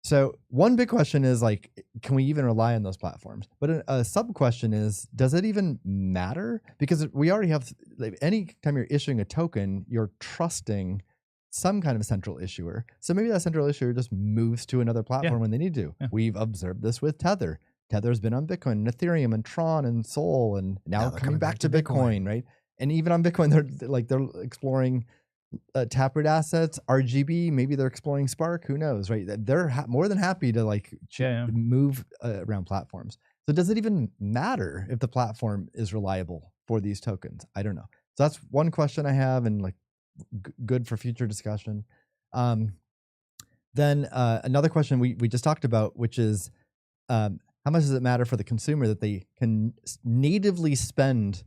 So one big question is like, can we even rely on those platforms? But a sub question is, does it even matter? Because we already have, like, anytime you're issuing a token, you're trusting some kind of central issuer. So maybe that central issuer just moves to another platform when they need to. Yeah. We've observed this with Tether. Tether's been on Bitcoin and Ethereum and Tron and Sol, and now coming back to Bitcoin, right? And even on Bitcoin, they're exploring Taproot assets, RGB, maybe they're exploring Spark, who knows, right? They're more than happy to like move around platforms. So does it even matter if the platform is reliable for these tokens? I don't know. So that's one question I have, and like good for future discussion. Then another question we just talked about, which is how much does it matter for the consumer that they can natively spend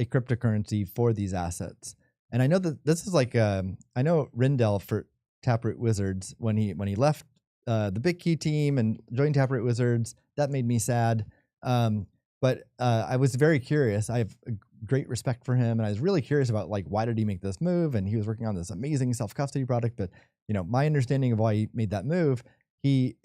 a cryptocurrency for these assets? And I know that this is like I know Rindell for Taproot Wizards when he left the BitKey team and joined Taproot Wizards, that made me sad. But I was very curious. I have a great respect for him, and I was really curious about like why did he make this move? And he was working on this amazing self-custody product. But you know, my understanding of why he made that move, he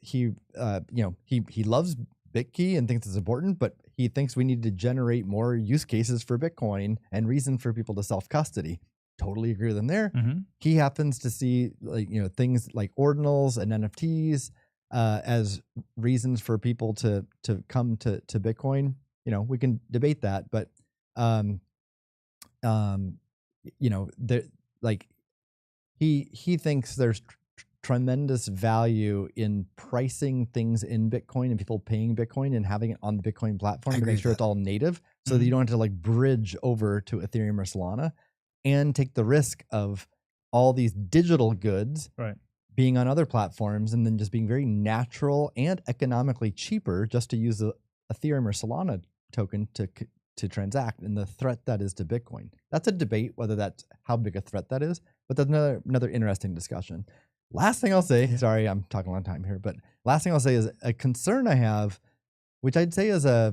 loves BitKey and thinks it's important, but he thinks we need to generate more use cases for Bitcoin and reason for people to self-custody. Totally agree with him there. He happens to see like, you know, things like ordinals and NFTs as reasons for people to come to Bitcoin. You know, we can debate that, but you know, there like he thinks there's tremendous value in pricing things in Bitcoin and people paying Bitcoin and having it on the Bitcoin platform to make sure it's all native, so that you don't have to like bridge over to Ethereum or Solana and take the risk of all these digital goods being on other platforms and then just being very natural and economically cheaper just to use the Ethereum or Solana token to transact, and the threat that is to Bitcoin. That's a debate whether that's how big a threat that is, but that's another interesting discussion. Last thing I'll say, sorry, I'm talking a long time here, but last thing I'll say is a concern I have, which I'd say is I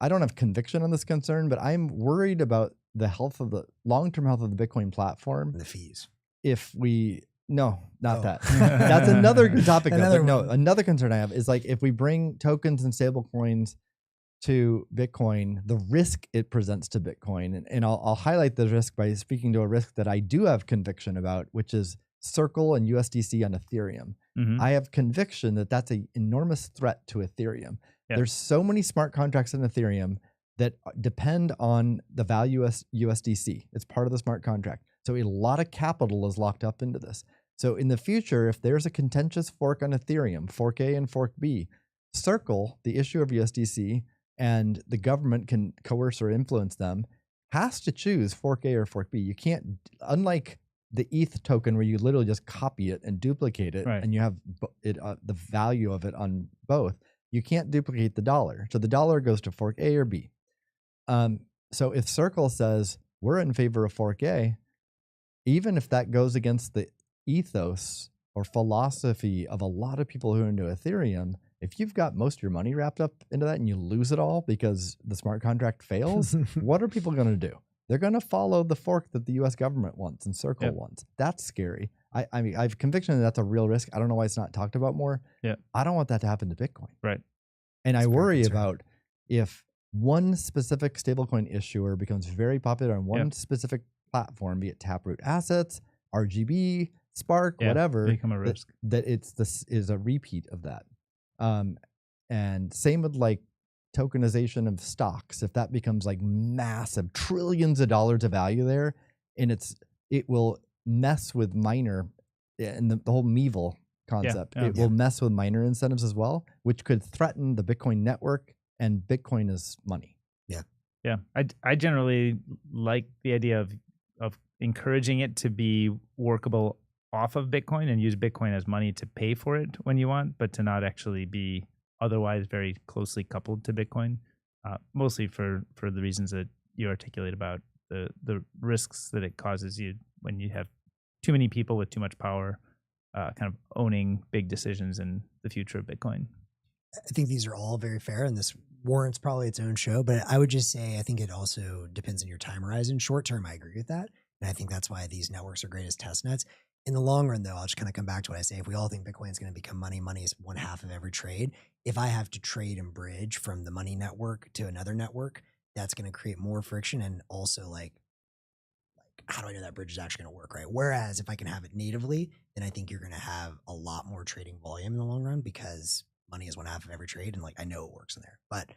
don't have conviction on this concern, but I'm worried about the health of the long-term health of the Bitcoin platform. The fees. If we, no, not that. That's another topic. Another concern I have is like, if we bring tokens and stablecoins to Bitcoin, the risk it presents to Bitcoin, and I'll highlight the risk by speaking to a risk that I do have conviction about, which is Circle and USDC on Ethereum. I have conviction that that's an enormous threat to Ethereum. There's so many smart contracts in Ethereum that depend on the value of USDC. It's part of the smart contract. So a lot of capital is locked up into this. So in the future, if there's a contentious fork on Ethereum, fork A and fork B, Circle, the issuer of USDC, and the government can coerce or influence them, has to choose fork A or fork B. You can't, unlike the ETH token where you literally just copy it and duplicate it, and you have the value of it on both, you can't duplicate the dollar. So the dollar goes to fork A or B. So if Circle says we're in favor of fork A, even if that goes against the ethos or philosophy of a lot of people who are into Ethereum, if you've got most of your money wrapped up into that and you lose it all because the smart contract fails, what are people going to do? They're going to follow the fork that the U.S. government wants and Circle wants. That's scary. I mean, I have conviction that that's a real risk. I don't know why it's not talked about more. I don't want that to happen to Bitcoin. And I worry about if one specific stablecoin issuer becomes very popular on one specific platform, be it Taproot Assets, RGB, Spark, whatever, become a risk. That this is a repeat of that. And same with like tokenization of stocks. If that becomes like massive trillions of dollars of value there, and it will mess with miner and the whole Meevil concept. It will mess with miner incentives as well, which could threaten the Bitcoin network and Bitcoin as money. I generally like the idea of encouraging it to be workable off of Bitcoin and use Bitcoin as money to pay for it when you want, but to not actually be otherwise very closely coupled to Bitcoin, mostly for the reasons that you articulate about the risks that it causes you when you have too many people with too much power kind of owning big decisions in the future of Bitcoin. I think these are all very fair, and this warrants probably its own show, but I would just say I think it also depends on your time horizon. Short term, I agree with that, and I think that's why these networks are great as test nets. In the long run, though, I'll just kind of come back to what I say. If we all think Bitcoin is going to become money, money is one half of every trade. If I have to trade and bridge from the money network to another network, that's going to create more friction, and also like how do I know that bridge is actually going to work, right? Whereas if I can have it natively, then I think you're going to have a lot more trading volume in the long run because money is one half of every trade, and like I know it works in there. But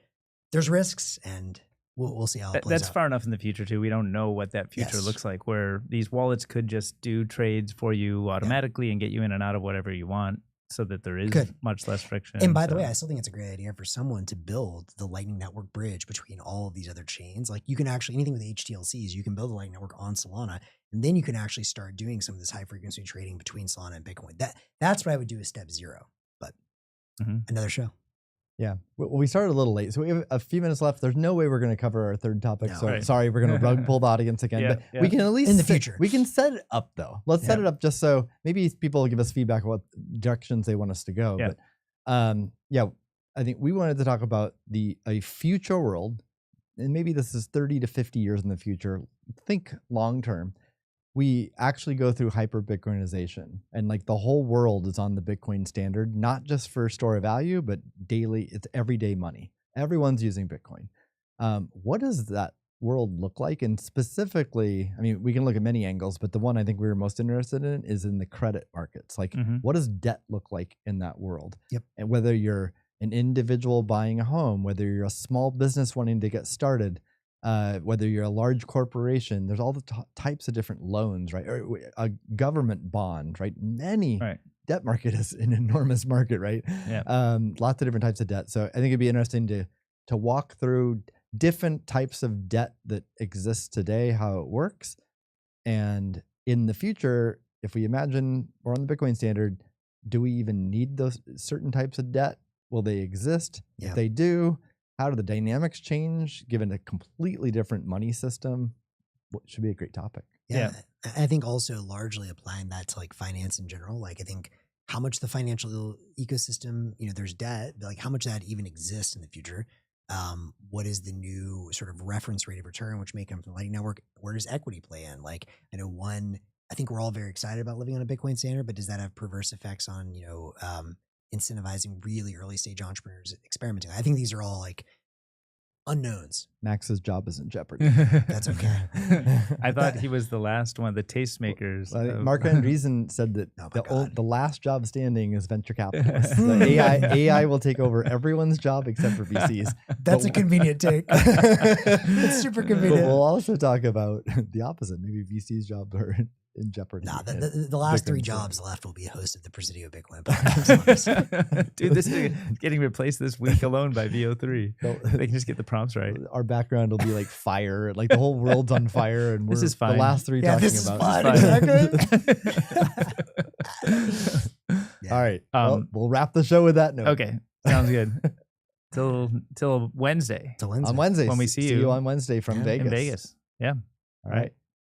there's risks, and we'll see how it plays That's out. far enough in the future too. We don't know what that future Yes. looks like, where these wallets could just do trades for you automatically and get you in and out of whatever you want, so that there is much less friction. And by the way, I still think it's a great idea for someone to build the Lightning Network bridge between all of these other chains. Like you can actually, anything with HTLCs, you can build a Lightning Network on Solana, and then you can actually start doing some of this high frequency trading between Solana and Bitcoin. That's what I would do as step 0, but another show. Yeah, we started a little late, so we have a few minutes left. There's no way we're going to cover our third topic, No. so sorry, we're going to rug pull the audience again. But we can at least in the future. We can set it up though. Let's set it up just so maybe people will give us feedback on what directions they want us to go. Yeah. But I think we wanted to talk about a future world, and maybe this is 30 to 50 years in the future. Think long term. We actually go through hyperbitcoinization, and like the whole world is on the Bitcoin standard, not just for store of value, but daily, it's everyday money. Everyone's using Bitcoin. What does that world look like? And specifically, I mean, we can look at many angles, but the one I think we were most interested in is in the credit markets. Like, what does debt look like in that world? Yep. And whether you're an individual buying a home, whether you're a small business wanting to get started, whether you're a large corporation, there's all the types of different loans, right? Or a government bond, right? Debt market is an enormous market, right? Yeah. Lots of different types of debt. So I think it'd be interesting to walk through different types of debt that exists today, how it works. And in the future, if we imagine we're on the Bitcoin standard, do we even need those certain types of debt? Will they exist? Yeah. If they do, how do the dynamics change given a completely different money system? What should be a great topic. Yeah. I think also largely applying that to like finance in general. Like I think how much the financial ecosystem, there's debt, but like how much that even exists in the future. What is the new sort of reference rate of return, which may come from the Lightning Network? Where does equity play in? Like I know I think we're all very excited about living on a Bitcoin standard, but does that have perverse effects on, incentivizing really early stage entrepreneurs experimenting? I think these are all like unknowns. Max's job is in jeopardy. That's okay. I thought he was the last one of the tastemakers. Mark Andreessen said that the last job standing is venture capitalists. The AI will take over everyone's job except for VCs. That's a convenient take. It's super convenient. But we'll also talk about the opposite. Maybe VC's jobs are in jeopardy. Nah, the last 3 jobs left will be a host of the Presidio Bitcoin podcast. Dude, this is getting replaced this week alone by VO3. They can just get the prompts right. Our background will be like fire, like the whole world's on fire, and this we're is fine. The last 3 talking this about. Is fine. All right, we'll wrap the show with that note. Okay, sounds good. Till Wednesday. Till Wednesday. On Wednesday when we see you on Wednesday from Vegas. In Vegas. Yeah. All right.